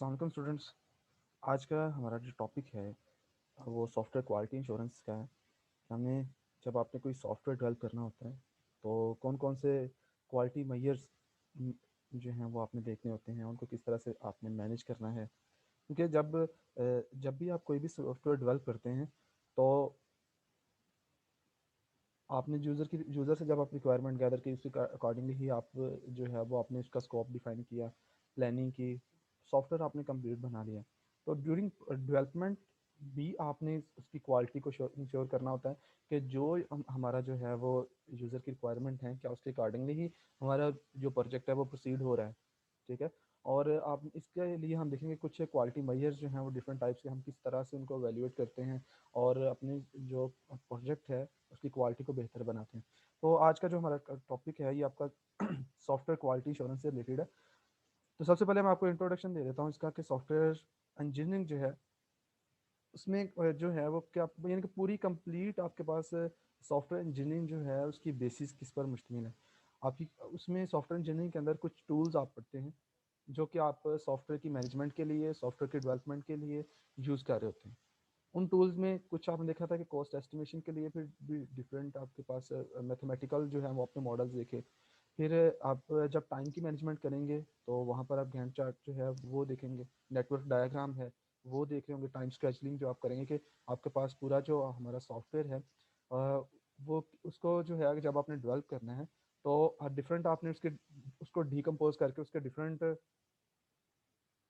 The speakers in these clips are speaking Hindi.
अस्सलाम वालेकुम स्टूडेंट्स। आज का हमारा जो टॉपिक है वो सॉफ्टवेयर क्वालिटी इंश्योरेंस का है। हमें जब आपने कोई सॉफ्टवेयर डेवलप करना होता है तो कौन कौन से क्वालिटी मेजर्स जो हैं वो आपने देखने होते हैं, उनको किस तरह से आपने मैनेज करना है। क्योंकि जब भी आप कोई भी सॉफ्टवेयर डेवलप करते हैं तो आपने यूज़र से जब आप रिक्वायरमेंट गैदर की उसके अकॉर्डिंगली ही आप जो है वो आपने उसका स्कोप डिफाइन किया, प्लानिंग की, सॉफ्टवेयर आपने कंप्लीट बना लिया। तो ड्यूरिंग डेवलपमेंट भी आपने उसकी क्वालिटी को इंश्योर करना होता है कि जो हमारा जो है वो यूज़र की रिक्वायरमेंट है, क्या उसके अकॉर्डिंगली ही हमारा जो प्रोजेक्ट है वो प्रोसीड हो रहा है। ठीक है। और आप इसके लिए हम देखेंगे कुछ क्वालिटी मेजर्स जो हैं वो डिफरेंट टाइप्स के, हम किस तरह से उनको वैल्यूएट करते हैं और अपने जो प्रोजेक्ट है उसकी क्वालिटी को बेहतर बनाते हैं। तो आज का जो हमारा टॉपिक है ये आपका सॉफ्टवेयर क्वालिटी इंश्योरेंस से रिलेटेड है। तो सबसे पहले मैं आपको इंट्रोडक्शन दे देता हूँ इसका कि सॉफ्टवेयर इंजीनियरिंग जो है उसमें जो है वो क्या यानी कि पूरी कंप्लीट आपके पास सॉफ्टवेयर इंजीनियरिंग जो है उसकी बेसिस किस पर मुश्तमिल है। आपकी उसमें सॉफ्टवेयर इंजीनियरिंग के अंदर कुछ टूल्स आप पढ़ते हैं जो कि आप सॉफ्टवेयर की मैनेजमेंट के लिए, सॉफ्टवेयर के डेवलपमेंट के लिए यूज़ कर रहे होते हैं। उन टूल्स में कुछ आपने देखा था कि कॉस्ट एस्टिमेशन के लिए फिर भी डिफरेंट आपके पास मैथमेटिकल जो है वो अपने मॉडल्स देखे। फिर आप जब टाइम की मैनेजमेंट करेंगे तो वहाँ पर आप गैंट चार्ट जो है वो देखेंगे, नेटवर्क डायग्राम है वो देख रहे होंगे, टाइम स्केजुलिंग जो आप करेंगे कि आपके पास पूरा जो हमारा सॉफ्टवेयर है वो उसको जो है जब आपने डेवलप करना है तो डिफरेंट आपने उसको डिकम्पोज करके उसके डिफरेंट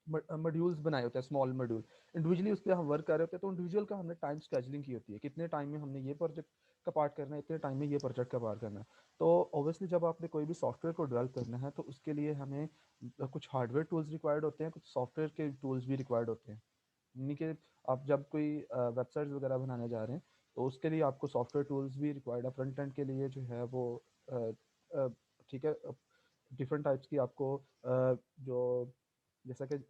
मॉड्यूल्स बनाए होते हैं, स्मॉल मॉड्यूल इंडिविजुअली उस पर हम वर्क कर रहे होते हैं। तो इंडिविजुअल का हमने टाइम स्केजुलिंग की होती है, कितने टाइम में हमने ये प्रोजेक्ट का पार्ट करना है, इतने टाइम में ये प्रोजेक्ट का पार्ट करना है। तो ऑब्वियसली जब आपने कोई भी सॉफ्टवेयर को डेवलप करना है तो उसके लिए हमें कुछ हार्डवेयर टूल्स रिक्वायर्ड होते हैं, कुछ सॉफ्टवेयर के टूल्स भी रिक्वायर्ड होते हैं। यानी कि आप जब कोई वेबसाइट्स वगैरह बनाने जा रहे हैं तो उसके लिए आपको सॉफ्टवेयर टूल्स भी रिक्वायर्ड है। फ्रंट एंड के लिए जो है वो अ, अ, ठीक है, डिफरेंट टाइप्स की आपको जो जैसा कि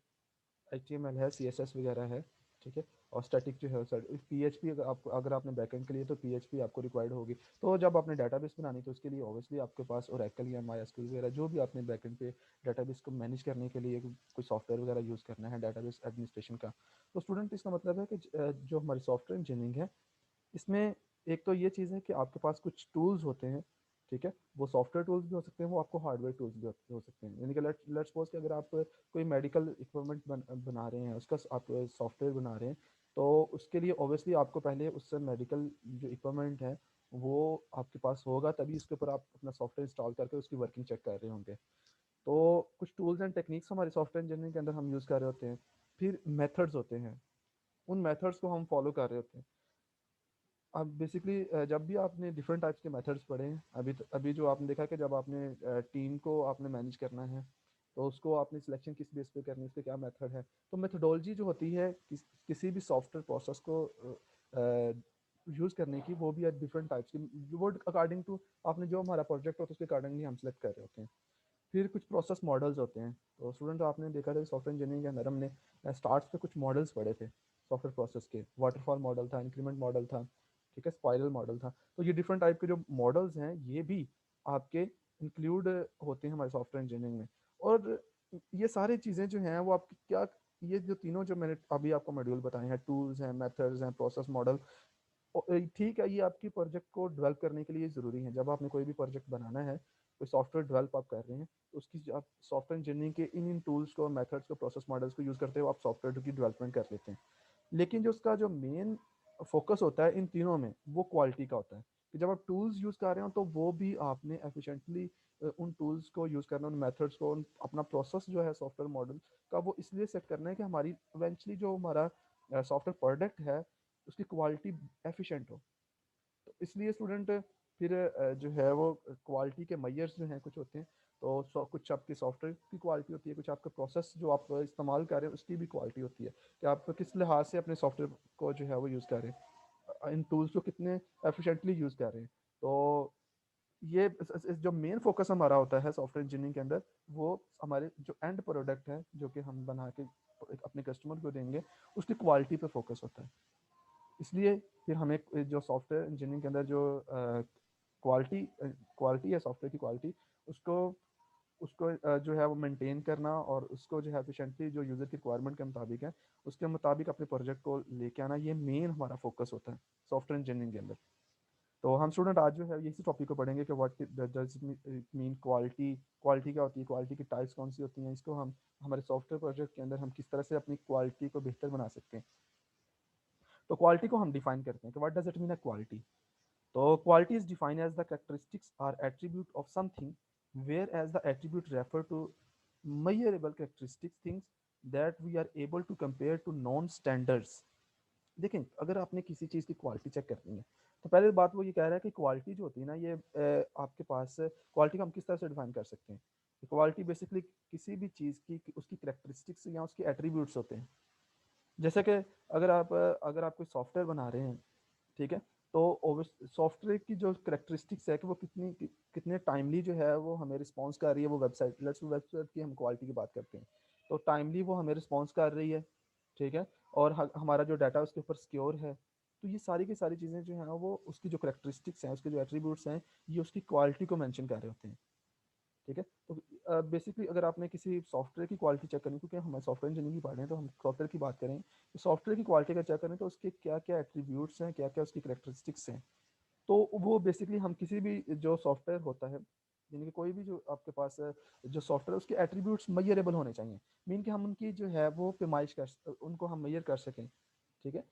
HTML है, CSS वगैरह है। ठीक है। और स्टैटिक जो है PHP, अगर आपने बैकएंड के लिए तो PHP आपको रिक्वायर्ड होगी। तो जब आपने डाटाबेस बनानी तो उसके लिए ऑब्वियसली आपके पास ओरेकल या MySQL वगैरह जो भी आपने बैकएंड पे डाटाबेस को मैनेज करने के लिए कोई सॉफ्टवेयर वगैरह यूज़ करना है डाटाबेस एडमिनिस्ट्रेशन का। तो स्टूडेंट इसका मतलब है कि जो हमारी सॉफ्टवेयर इंजीनियरिंग है इसमें एक तो ये चीज़ है कि आपके पास कुछ टूल्स होते हैं। ठीक है। वो सॉफ्टवेयर टूल्स भी हो सकते हैं, वो आपको हार्डवेयर टूल्स भी हो सकते हैं। यानी कि लेट्स सपोज कि अगर आप कोई मेडिकल इक्विपमेंट बना रहे हैं, उसका आप सॉफ्टवेयर बना रहे हैं तो उसके लिए ऑब्वियसली आपको पहले उससे मेडिकल जो इक्विपमेंट है वो आपके पास होगा, तभी उसके ऊपर आप अपना सॉफ्टवेयर इंस्टॉल करके उसकी वर्किंग चेक कर रहे होंगे। तो कुछ टूल्स एंड टेक्निक्स हमारे सॉफ्टवेयर इंजीनियरिंग के अंदर हम यूज़ कर रहे होते हैं। फिर मेथड्स होते हैं, उन मेथड्स को हम फॉलो कर रहे होते हैं। अब बेसिकली जब भी आपने डिफरेंट टाइप्स के मेथड्स पढ़े हैं, अभी जो आपने देखा कि जब आपने टीम को आपने मैनेज करना है तो उसको आपने सिलेक्शन किस बेस पे करनी है, उसके क्या मेथड है। तो मेथडोलॉजी जो होती है किसी भी सॉफ्टवेयर प्रोसेस को यूज़ करने की, वो भी डिफरेंट टाइप्स की, वो अकॉर्डिंग टू आपने जो हमारा प्रोजेक्ट होता है उसके अकॉर्डिंगली हम सेलेक्ट कर रहे होते हैं। फिर कुछ प्रोसेस मॉडल्स होते हैं। तो स्टूडेंट आपने देखा था सॉफ्टवेयर इंजीनियरिंग के अंदर हमने स्टार्ट पे कुछ मॉडल्स पढ़े थे सॉफ्टवेयर प्रोसेस के। वाटरफॉल मॉडल था, इंक्रीमेंट मॉडल था, ठीक है, स्पाइरल मॉडल था। तो ये डिफरेंट टाइप के जो मॉडल्स हैं ये भी आपके इंक्लूड होते हैं हमारे सॉफ्टवेयर इंजीनियरिंग में। और ये सारी चीज़ें जो हैं वो आपकी क्या, ये जो तीनों जो मैंने अभी आपको मॉड्यूल बताए हैं, टूल्स हैं, मेथड्स हैं, प्रोसेस मॉडल, ठीक है, ये आपकी प्रोजेक्ट को डेवलप करने के लिए ज़रूरी है। जब आपने कोई भी प्रोजेक्ट बनाना है, कोई सॉफ्टवेयर डेवलप आप कर रहे हैं तो उसकी आप सॉफ्टवेयर इंजीनियरिंग के इन टूल्स को, मेथड्स को, प्रोसेस मॉडल्स को यूज़ करते हुए आप सॉफ्टवेयर की डेवलपमेंट कर लेते हैं। लेकिन जो उसका जो मेन फोकस होता है इन तीनों में वो क्वालिटी का होता है कि जब आप टूल्स यूज़ कर रहे हो तो वो भी आपने एफिशिएंटली उन टूल्स को यूज़ करना, उन मेथड्स को, अपना प्रोसेस जो है सॉफ्टवेयर मॉडल का वो इसलिए सेट करना है कि हमारी इवेंचुअली जो हमारा सॉफ्टवेयर प्रोडक्ट है उसकी क्वालिटी एफिशिएंट हो। तो इसलिए स्टूडेंट फिर जो है वो क्वालिटी के मेजर्स जो हैं कुछ होते हैं। तो कुछ आपकी सॉफ्टवेयर की क्वालिटी होती है, कुछ आपका प्रोसेस जो आप इस्तेमाल कर रहे हैं उसकी भी क्वालिटी होती है कि आप किस लिहाज से अपने सॉफ्टवेयर को जो है वो यूज़ कर रहे हैं, इन टूल्स को कितने एफिशिएंटली यूज़ कर रहे हैं। तो ये जो मेन फोकस हमारा होता है सॉफ्टवेयर इंजीनियरिंग के अंदर, वो हमारे जो एंड प्रोडक्ट है जो कि हम बना के अपने कस्टमर को देंगे उसकी क्वालिटी पे फोकस होता है। इसलिए फिर हमें जो सॉफ्टवेयर इंजीनियरिंग के अंदर जो क्वालिटी क्वालिटी है सॉफ्टवेयर की क्वालिटी, उसको उसको जो है वो मेंटेन करना और उसको जो है एफिशिएंटली जो यूज़र की रिक्वायरमेंट के मुताबिक है उसके मुताबिक अपने प्रोजेक्ट को लेके आना, ये मेन हमारा फोकस होता है सॉफ्टवेयर इंजीनियरिंग के अंदर। तो हम स्टूडेंट आज जो है इसी टॉपिक को पढ़ेंगे कि what does mean quality, quality क्या होती है, क्वालिटी की टाइप्स कौन सी होती हैं, इसको हम हमारे सॉफ्टवेयर प्रोजेक्ट के अंदर हम किस तरह से अपनी क्वालिटी को बेहतर बना सकते हैं। तो क्वालिटी को हम डिफाइन करते हैं कि what does it mean a quality. तो quality is defined as the characteristics or attribute of something, whereas the attribute refer to measurable characteristics, things that we are able to compare to known standards। देखें, अगर आपने किसी चीज़ की क्वालिटी चेक करनी है तो पहले बात वो ये कह रहा है कि क्वालिटी जो होती है ना ये आपके पास क्वालिटी को हम किस तरह से डिफाइन कर सकते हैं। क्वालिटी बेसिकली किसी भी चीज़ की उसकी करेक्टरिस्टिक्स या उसके एट्रीब्यूट्स होते हैं। जैसे कि अगर आप कोई सॉफ्टवेयर बना रहे हैं, ठीक है, तो सॉफ्टवेयर की जो करेक्टरिस्टिक्स है कि वो कितने टाइमली जो है वो हमें रिस्पॉन्स कर रही है, वो वेबसाइट की हम क्वालिटी की बात करते हैं, तो टाइमली वो हमें रिस्पॉन्स कर रही है, ठीक है, और हमारा जो डाटा उसके ऊपर सिक्योर है। तो ये सारी की सारी चीज़ें जो है वो उसकी जो करेक्टरिस्टिक्स हैं, उसके जो एट्रीब्यूट्स हैं, ये उसकी क्वालिटी को मैंशन कर रहे होते हैं। ठीक है, तो बेसिकली अगर आपने किसी सॉफ्टवेयर की क्वालिटी चेक करनी, क्योंकि हम सॉफ्टवेयर इंजीनियरिंग पढ़ रहे हैं तो हम सॉफ्टवेयर की बात करें, तो सॉफ्टवेयर की क्वालिटी अगर चेक करें तो उसके क्या क्या एट्रीब्यूट्स हैं, क्या क्या उसकी करेक्टरिस्टिक्स हैं। तो वो बेसिकली हम किसी भी जो सॉफ्टवेयर होता है, यानी कि कोई भी जो आपके पास जो सॉफ्टवेयर, उसके एट्रीब्यूट्स मेजरेबल होने चाहिए। मीन कि हम उनकी जो है वो पैमाइश उनको हम मेजर कर सकें। ठीक है,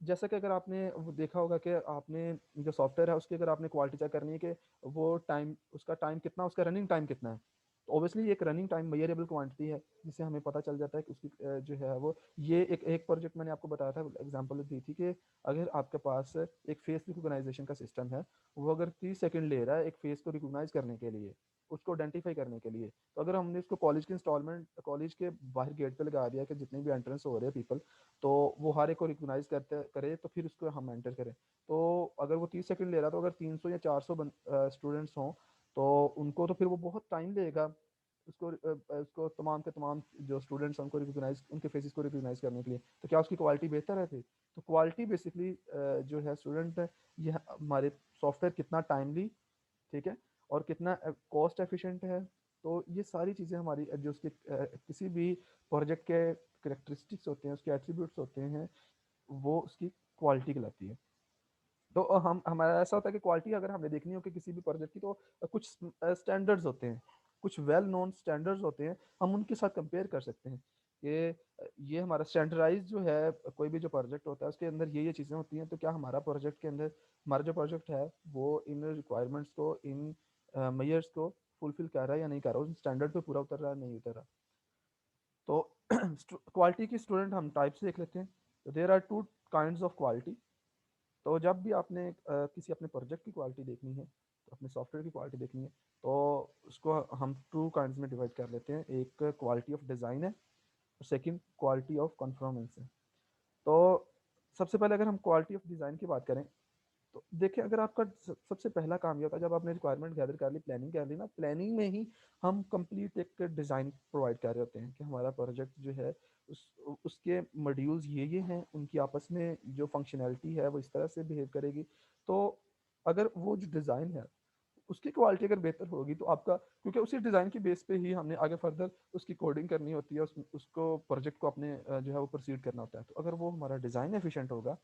जैसा कि अगर आपने वो देखा होगा कि आपने जो सॉफ्टवेयर है उसकी अगर आपने क्वालिटी चेक करनी है कि वो टाइम, उसका टाइम कितना, उसका रनिंग टाइम कितना है, तो ऑब्वियसली एक रनिंग टाइम मेजरेबल क्वांटिटी है जिससे हमें पता चल जाता है कि उसकी जो है वो, ये एक प्रोजेक्ट मैंने आपको बताया था, एग्जांपल दी थी कि अगर आपके पास एक फेस रिकॉग्नाइजेशन का सिस्टम है, वो अगर 30 सेकंड ले रहा है एक फेस को रिकॉग्नाइज करने के लिए, उसको आइडेंटिफाई करने के लिए, तो अगर हमने उसको कॉलेज के इंस्टॉलमेंट, कॉलेज के बाहर गेट पे लगा दिया कि जितने भी एंट्रेंस हो रहे हैं पीपल, तो वो हर एक को रिकॉग्नाइज करते करे, तो फिर उसको हम एंटर करें। तो अगर वो 30 सेकंड ले रहा है, तो अगर 300 या 400 स्टूडेंट्स हों, तो उनको तो फिर वो बहुत टाइम लेगा उसको तमाम के तमाम जो स्टूडेंट्स हैं उनको रिकॉग्नाइज, उनके फेसेस को रिकॉग्नाइज करने के लिए। तो क्या उसकी क्वालिटी बेहतर है फिर? तो क्वालिटी बेसिकली जो है स्टूडेंट, ये हमारे सॉफ्टवेयर कितना टाइमली, ठीक है, और कितना कॉस्ट एफिशिएंट है। तो ये सारी चीज़ें हमारी जो उसके किसी भी प्रोजेक्ट के करेक्टरिस्टिक्स होते हैं, उसके एट्रीब्यूट्स होते हैं, वो उसकी क्वालिटी कहलाती है। तो हम हमारा ऐसा होता है कि क्वालिटी अगर हमने देखनी हो कि किसी भी प्रोजेक्ट की, तो कुछ स्टैंडर्ड्स होते हैं, कुछ वेल नोन स्टैंडर्ड्स होते हैं, हम उनके साथ कंपेयर कर सकते हैं कि ये हमारा स्टैंडर्डाइज जो है, कोई भी जो प्रोजेक्ट होता है उसके अंदर ये चीज़ें होती हैं, तो क्या हमारा प्रोजेक्ट के अंदर, हमारा जो प्रोजेक्ट है वो इन रिक्वायरमेंट्स को, इन मेयर्स को फुलफिल कर रहा है या नहीं कर रहा, उस स्टैंडर्ड पे पूरा उतर रहा है नहीं उतर रहा। तो क्वालिटी की स्टूडेंट हम टाइप्स देख लेते हैं। तो there are two kinds of quality. तो जब भी आपने किसी अपने प्रोजेक्ट की क्वालिटी देखनी है, तो अपने सॉफ्टवेयर की क्वालिटी देखनी है, तो उसको हम टू काइंड्स में डिवाइड कर लेते हैं। एक क्वालिटी ऑफ डिज़ाइन है और सेकंड क्वालिटी ऑफ कन्फर्मेंस है। तो सबसे पहले अगर हम क्वालिटी ऑफ डिज़ाइन की बात करें, तो देखिए, अगर आपका सबसे पहला काम ये होता है, जब आपने रिक्वायरमेंट गैदर कर ली, प्लानिंग कर ली ना, प्लानिंग में ही हम कंप्लीट एक डिज़ाइन प्रोवाइड कर रहे होते हैं कि हमारा प्रोजेक्ट जो है उस उसके मॉड्यूल्स ये हैं, उनकी आपस में जो फंक्शनैलिटी है वो इस तरह से बिहेव करेगी। तो अगर वो जो डिज़ाइन है उसकी क्वालिटी अगर बेहतर होगी, तो आपका, क्योंकि उसी डिज़ाइन की बेस पे ही हमने आगे फर्दर उसकी कोडिंग करनी होती है, उसको प्रोजेक्ट को अपने जो है वो प्रोसीड करना होता है। तो अगर वो हमारा डिज़ाइन एफिशिएंट होगा,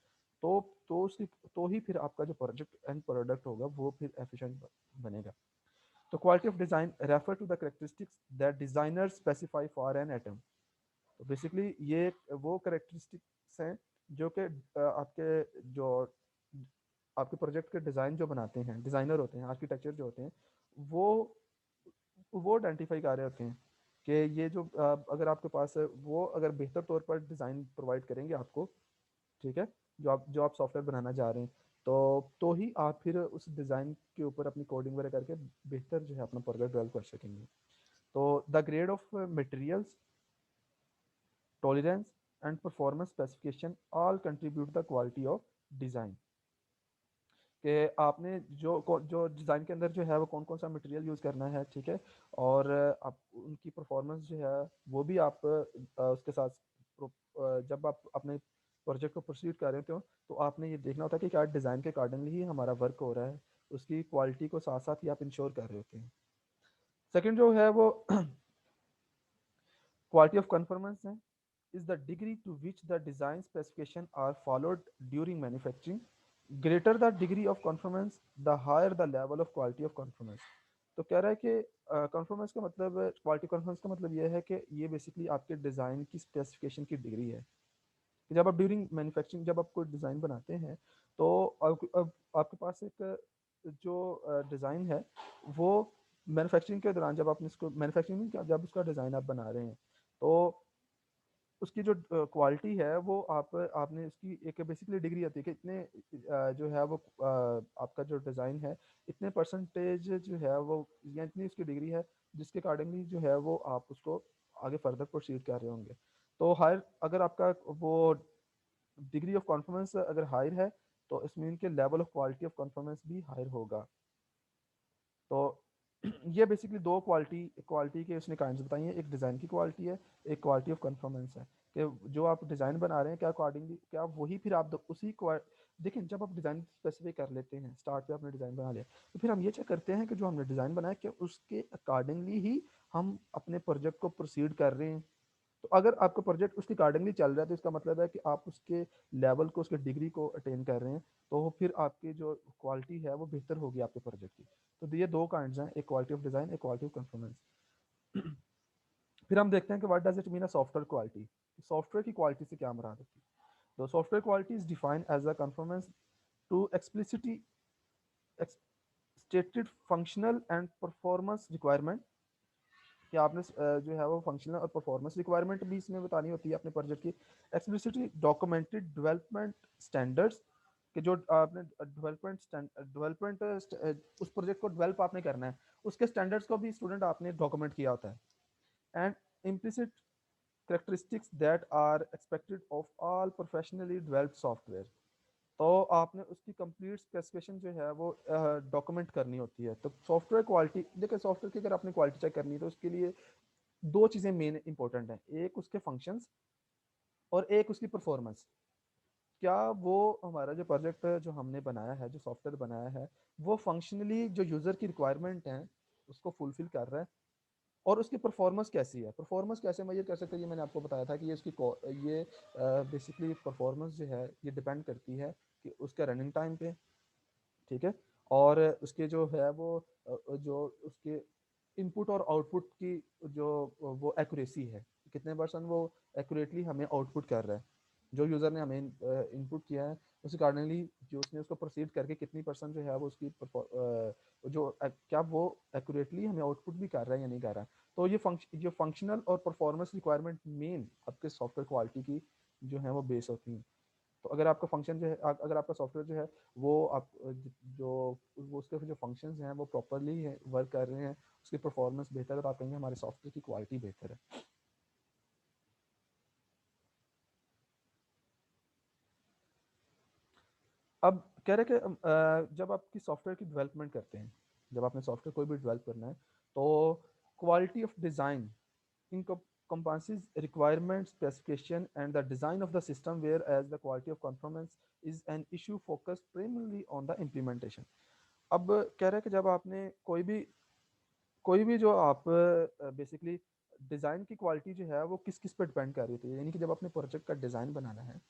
तो तो उसकी तो ही फिर आपका जो प्रोजेक्ट एंड प्रोडक्ट होगा वो फिर एफिशिएंट बनेगा। तो quality of design refer to the characteristics that designer specify for an item. तो बेसिकली ये वो कैरेक्टरिस्टिक्स हैं जो कि आपके प्रोजेक्ट के डिज़ाइन जो बनाते हैं, डिज़ाइनर होते हैं, आर्किटेक्चर जो होते हैं, वो वो आइडेंटिफाई कर रहे होते हैं कि ये जो अगर आपके पास है, वो अगर बेहतर तौर पर डिज़ाइन प्रोवाइड करेंगे आपको, ठीक है, जो आप सॉफ्टवेयर बनाना चाह रहे हैं, तो ही आप फिर उस डिज़ाइन के ऊपर अपनी कोडिंग वगैरह करके बेहतर जो है अपना प्रोजेक्ट डेवलप कर सकेंगे। तो the grade of materials, tolerance and performance specification all contribute the quality of design. कि आपने जो डिज़ाइन के अंदर जो है वो कौन कौन सा मटेरियल यूज़ करना है, ठीक है, और आप उनकी परफॉर्मेंस जो है वो भी आप उसके साथ जब आप अपने प्रोजेक्ट को प्रोसीड कर रहे होते हो, तो आपने ये देखना होता है कि क्या डिज़ाइन के अकॉर्डिंगली ही हमारा वर्क हो रहा है, उसकी क्वालिटी को साथ साथ ही आप इंश्योर कर रहे होते हैं। सेकंड जो है वो क्वालिटी ऑफ कन्फर्मेंस है, is the degree to which the design specification are followed during manufacturing. Greater the degree of conformance, the higher the level of quality of conformance. तो कह रहा है कि कन्फर्मेंस का मतलब, क्वालिटी कन्फर्मेंस का मतलब ये है कि ये बेसिकली आपके डिज़ाइन की स्पेसिफिकेशन की डिग्री है कि जब आप ड्यूरिंग मैन्युफैक्चरिंग जब आप कोई डिज़ाइन बनाते हैं तो अब आपके पास एक जो डिज़ाइन है वो मैन्युफैक्चरिंग के दौरान जब आपने इसको मैन्युफैक्चरिंग जब उसका डिज़ाइन आप बना रहे हैं तो उसकी जो क्वालिटी है वो आपने उसकी एक बेसिकली डिग्री आती है कि इतने जो है वो आपका जो डिज़ाइन है इतने परसेंटेज जो है वो या इतनी उसकी डिग्री है जिसके अकॉर्डिंगली जो है वो आप उसको आगे फर्दर प्रोसीड कर रहे होंगे। तो हायर अगर आपका वो डिग्री ऑफ कॉन्फिडेंस अगर हायर है तो इस मीन के level of quality of confidence भी हायर होगा। तो ये बेसिकली दो क्वालिटी क्वालिटी के उसने काइंड्स बताई हैं, एक डिज़ाइन की क्वालिटी है, एक क्वालिटी ऑफ कन्फर्मेंस है कि जो आप डिज़ाइन बना रहे हैं क्या अकॉर्डिंगली क्या वही फिर आप उसी देखिए जब आप डिज़ाइन स्पेसिफाई कर लेते हैं स्टार्ट पे आपने डिज़ाइन बना लिया तो फिर हम ये चेक करते हैं कि जो हमने डिज़ाइन बनाया क्या उसके अकॉर्डिंगली ही हम अपने प्रोजेक्ट को प्रोसीड कर रहे हैं। तो अगर आपका प्रोजेक्ट उसके अकॉर्डिंगली चल रहा है तो इसका मतलब है कि आप उसके लेवल को उसके डिग्री को अटेन कर रहे हैं तो फिर आपकी जो क्वालिटी है वो बेहतर होगी आपके प्रोजेक्ट की। तो ये दो काइंड्स हैं, एक क्वालिटी ऑफ डिज़ाइन, एक क्वालिटी ऑफ परफॉर्मेंस। फिर हम देखते हैं कि what does it mean a software quality. Software की क्वालिटी से क्या मुराद होती है? तो software quality is defined as a conformance to explicitly stated functional and performance requirement कि आपने जो है वो फंक्शनल और परफॉर्मेंस रिक्वायरमेंट भी इसमें बतानी होती है अपने प्रोजेक्ट की। एक्सप्लिसिटली डॉक्यूमेंटेड डेवलपमेंट स्टैंडर्ड्स कि जो आपने डेवलपमेंट उस प्रोजेक्ट को डेवलप आपने करना है उसके स्टैंडर्ड्स को भी स्टूडेंट आपने डॉक्यूमेंट किया होता है। And implicit characteristics that are expected of all professionally developed software। तो आपने उसकी कंप्लीट स्पेसिफिकेशन जो है वो डॉक्यूमेंट करनी होती है। तो सॉफ्टवेयर क्वालिटी देखिए सॉफ्टवेयर की अगर आपने क्वालिटी चेक करनी है तो उसके लिए दो चीज़ें मेन इंपॉर्टेंट हैं, एक उसके फंक्शंस और एक उसकी परफॉर्मेंस। क्या वो हमारा जो प्रोजेक्ट जो हमने बनाया है जो सॉफ्टवेयर बनाया है वो फंक्शनली जो यूज़र की रिक्वायरमेंट है उसको फुलफिल कर रहा है और उसकी परफॉर्मेंस कैसी है। परफॉर्मेंस कैसे मेजर कर सकते हैं ये मैंने आपको बताया था कि ये उसकी ये बेसिकली परफॉर्मेंस जो है ये डिपेंड करती है कि उसके रनिंग टाइम पे, ठीक है, और उसके जो है वो जो उसके इनपुट और आउटपुट की जो वो एक्यूरेसी है कितने परसेंट वो एक्यूरेटली हमें आउटपुट कर रहा है। जो यूज़र ने हमें इनपुट किया है उस अकॉर्डिंगली जो उसने उसको प्रोसीड करके कितनी परसेंट जो है वो उसकी जो क्या वो एक्यूरेटली हमें आउटपुट भी कर रहा है या नहीं कर रहा है। तो ये जो फंक्शनल और परफॉर्मेंस रिक्वायरमेंट मेन आपके सॉफ्टवेयर क्वालिटी की जो है वो बेस होती हैं। तो अगर आपका फंक्शन जो है अगर आपका सॉफ्टवेयर जो है वो आप जो वो उसके जो फंक्शंस हैं वो प्रॉपरली वर्क कर रहे हैं उसकी परफॉर्मेंस बेहतर है तो आप कहेंगे हमारे सॉफ्टवेयर की क्वालिटी बेहतर है। अब कह रहे कि जब आपकी सॉफ्टवेयर की डेवलपमेंट करते हैं जब आपने सॉफ्टवेयर कोई भी डेवलप करना है तो quality of design encompasses requirement specification and the design of the system whereas the quality of conformance is an issue focused primarily on the implementation। अब कह रहे हैं कि जब आपने कोई भी जो आप बेसिकली डिज़ाइन की क्वालिटी जो है वो किस किस पे डिपेंड कर रही होती है, यानी कि जब अपने प्रोजेक्ट का डिज़ाइन बनाना है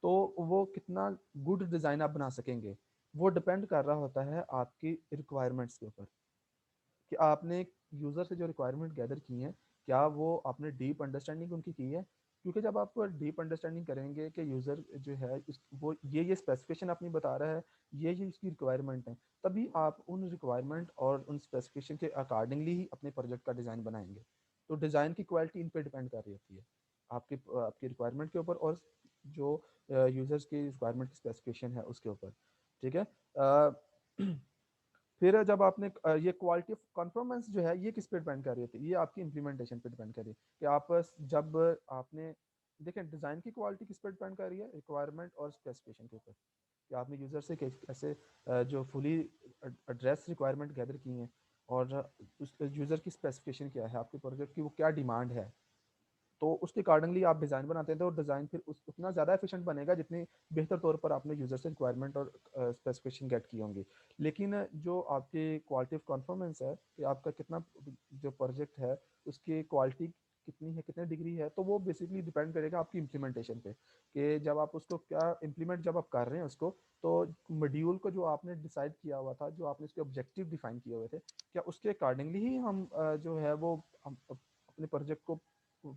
तो वो कितना गुड डिज़ाइन आप बना सकेंगे वो डिपेंड कर रहा होता है आपकी रिक्वायरमेंट्स के ऊपर कि आपने यूज़र से जो रिक्वायरमेंट गैदर की है क्या वो आपने डीप अंडरस्टैंडिंग उनकी की है। क्योंकि जब आप डीप अंडरस्टैंडिंग करेंगे कि यूज़र जो है वो ये स्पेसिफिकेशन अपनी बता रहा है ये इसकी रिक्वायरमेंट है तभी आप उन रिक्वायरमेंट और उन स्पेसिफिकेशन के अकॉर्डिंगली ही अपने प्रोजेक्ट का डिज़ाइन बनाएंगे। तो डिज़ाइन की क्वालिटी इन पर डिपेंड कर रही होती है आपकी आपकी रिक्वायरमेंट के ऊपर और जो यूज़र्स की रिक्वायरमेंट की स्पेसिफिकेशन है उसके ऊपर, ठीक है। फिर जब आपने ये क्वालिटी ऑफ कॉन्फर्मेंस जो है ये किस पे डिपेंड कर रही होती है, ये आपकी इंप्लीमेंटेशन पे डिपेंड कर रही है कि आप जब आपने देखें डिज़ाइन की क्वालिटी किस पे डिपेंड कर रही है रिक्वायरमेंट और स्पेसिफिकेशन के ऊपर कि आपने यूज़र से कैसे जो फुली एड्रेस रिक्वायरमेंट गैदर की हैं और उस यूज़र की स्पेसिफिकेशन क्या है आपके प्रोजेक्ट की वो क्या डिमांड है। तो उसके अकॉर्डिंगली आप डिज़ाइन बनाते हैं, तो डिज़ाइन फिर उतना ज़्यादा एफिशिएंट बनेगा जितनी बेहतर तौर पर आपने यूज़र से रिक्वायरमेंट और स्पेसिफिकेशन गेट की होंगी। लेकिन जो आपकी क्वालिटी ऑफ कन्फर्मेंस है कि आपका कितना जो प्रोजेक्ट है उसकी क्वालिटी कितनी है, कितने डिग्री है, तो वो बेसिकली डिपेंड करेगा आपकी इम्प्लीमेंटेशन पे कि जब आप उसको क्या इम्प्लीमेंट जब आप कर रहे हैं उसको, तो मॉड्यूल को जो आपने डिसाइड किया हुआ था, जो आपने उसके ऑब्जेक्टिव डिफाइन किए हुए थे, क्या उसके अकॉर्डिंगली ही हम जो है वो हम अपने प्रोजेक्ट को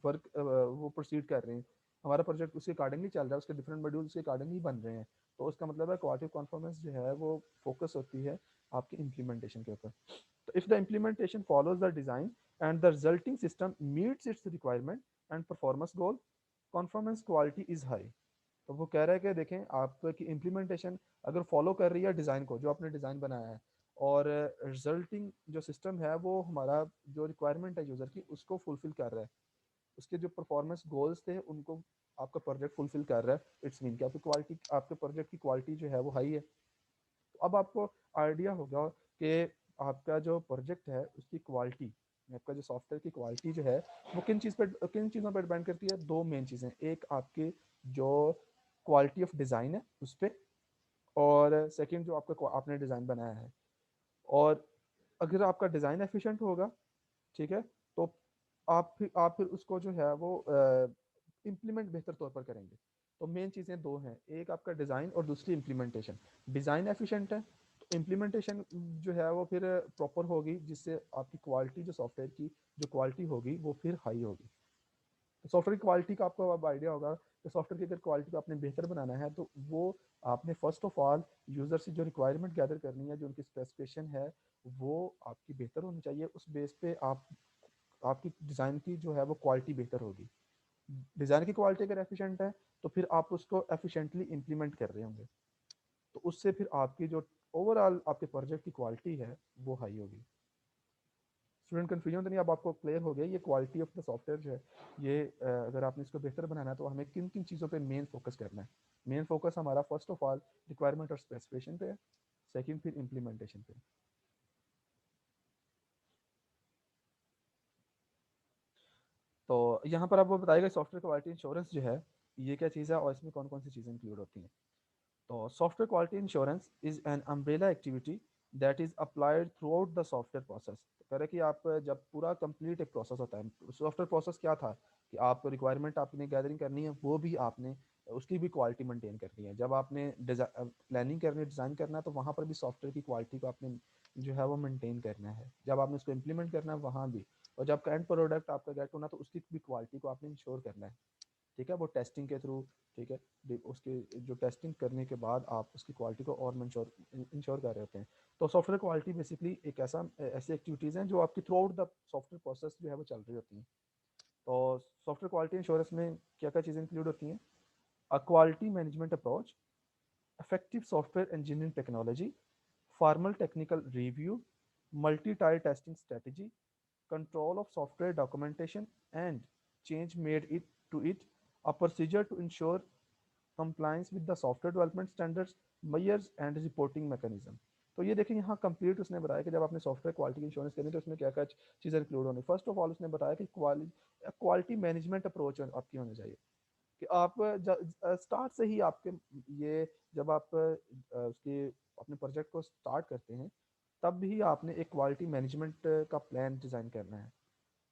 वर्क वो प्रोसीड कर रहे हैं, हमारा प्रोजेक्ट उसके अकॉर्डिंगली चल रहा है, उसके डिफरेंट मॉड्यूल उसके अकॉर्डिंगली बन रहे हैं, तो उसका मतलब है क्वालिटी कॉन्फर्मेंस जो है वो फोकस होती है आपके इम्प्लीमेंटेशन के ऊपर। तो if the implementation follows the design and the resulting system meets its requirement and performance goal, conformance quality is high. तो वो कह रहा है कि देखें आपकी इम्प्लीमेंटेशन अगर फॉलो कर रही है डिज़ाइन को, जो आपने डिज़ाइन बनाया है, और रिजल्टिंग जो सिस्टम है वो हमारा जो रिक्वायरमेंट है यूज़र की उसको फुलफिल कर रहा है, उसके जो परफॉर्मेंस गोल्स थे उनको आपका प्रोजेक्ट फुलफिल कर रहा है, इट्स मीन कि आपकी क्वालिटी, आपके प्रोजेक्ट की क्वालिटी जो है वो हाई है। तो अब आपको आइडिया होगा कि आपका जो प्रोजेक्ट है उसकी क्वालिटी, आपका जो सॉफ्टवेयर की क्वालिटी जो है वो किन चीज़ों पर डिपेंड करती है। दो मेन चीज़ें, एक आपकी जो क्वालिटी ऑफ डिज़ाइन है उस पर, और सेकंड जो आपका आपने डिज़ाइन बनाया है। और अगर आपका डिज़ाइन एफिशिएंट होगा, ठीक है, तो आप फिर उसको जो है वो इम्प्लीमेंट बेहतर तौर पर करेंगे। तो मेन चीज़ें दो हैं, एक आपका डिज़ाइन और दूसरी इम्प्लीमेंटेशन। डिज़ाइन एफिशिएंट है तो इम्प्लीमेंटेशन जो है वो फिर प्रॉपर होगी, जिससे आपकी क्वालिटी जो सॉफ्टवेयर की जो क्वालिटी होगी वो फिर हाई होगी। तो सॉफ्टवेयर की क्वालिटी का आपको अब आइडिया होगा कि सॉफ्टवेयर की अगर क्वालिटी को आपने बेहतर बनाना है तो वो आपने फर्स्ट ऑफ ऑल यूज़र से जो रिक्वायरमेंट गैदर करनी है, जो उनकी स्पेसिफिकेशन है वो आपकी बेहतर होनी चाहिए। उस बेस पे आप आपकी डिज़ाइन की जो है वो क्वालिटी बेहतर होगी। डिज़ाइन की क्वालिटी अगर एफिशिएंट है तो फिर आप उसको एफिशिएंटली इम्प्लीमेंट कर रहे होंगे, तो उससे फिर आपकी जो ओवरऑल आपके प्रोजेक्ट की क्वालिटी है वो हाई होगी। स्टूडेंट कन्फ्यूजन तो नहीं, अब आपको क्लियर हो गया ये क्वालिटी ऑफ द सॉफ्टवेयर जो है ये अगर आपने इसको बेहतर बनाना है तो हमें किन किन चीज़ों पे मेन फोकस करना है। मेन फोकस हमारा फर्स्ट ऑफ ऑल रिक्वायरमेंट और स्पेसिफिकेशन पे है, सेकंड फिर इम्प्लीमेंटेशन पे। तो यहाँ पर आपको बताएगा सॉफ्टवेयर क्वालिटी इंश्योरेंस जो है ये क्या चीज़ है और इसमें कौन कौन सी चीज़ें इंक्लूड होती हैं। तो software quality insurance is an umbrella activity that is applied through out the software process. तो कह रहे कि आप जब पूरा कंप्लीट एक प्रोसेस होता है, सॉफ्टवेयर प्रोसेस क्या था कि आप रिक्वायरमेंट आपने गैदरिंग करनी है, वो भी आपने उसकी भी क्वालिटी मेंटेन करनी है। जब आपने प्लानिंग करनी है, डिज़ाइन करना है, तो वहाँ पर भी सॉफ्टवेयर की क्वालिटी को आपने जो है वो मेंटेन करना है। जब आपने उसको इम्प्लीमेंट करना है वहाँ भी, और जब एंड प्रोडक्ट आपका गेट होना तो उसकी भी क्वालिटी को आपने इंश्योर करना है। ठीक है, वो टेस्टिंग के थ्रू, ठीक है, उसके जो टेस्टिंग करने के बाद आप उसकी क्वालिटी को और इंश्योर कर रहे होते हैं। तो सॉफ्टवेयर क्वालिटी बेसिकली एक ऐसी एक्टिविटीज़ हैं जो आपकी through out the software process जो है वो चल रही होती हैं। तो सॉफ्टवेयर क्वालिटी इंश्योरेंस में क्या क्या चीज़ें इंक्लूड होती हैं? A quality management approach, effective software engineering technology, formal technical review, multi-tier testing strategy, control of software documentation and change made it to it, a procedure to ensure compliance with the software development standards, measures and reporting mechanism। तो ये देखिए यहाँ कंप्लीट उसने बताया कि जब आपने सॉफ्टवेयर क्वालिटी की इंश्योरेंस करनी है तो उसमें क्या क्या चीज़ें इंक्लूड होनी। फर्स्ट ऑफ ऑल उसने बताया कि क्वालिटी मैनेजमेंट अप्रोच आपकी होनी चाहिए कि आप स्टार्ट से ही आपके ये जब आप उसके अपने प्रोजेक्ट को स्टार्ट करते हैं तब भी आपने एक क्वालिटी मैनेजमेंट का प्लान डिज़ाइन करना है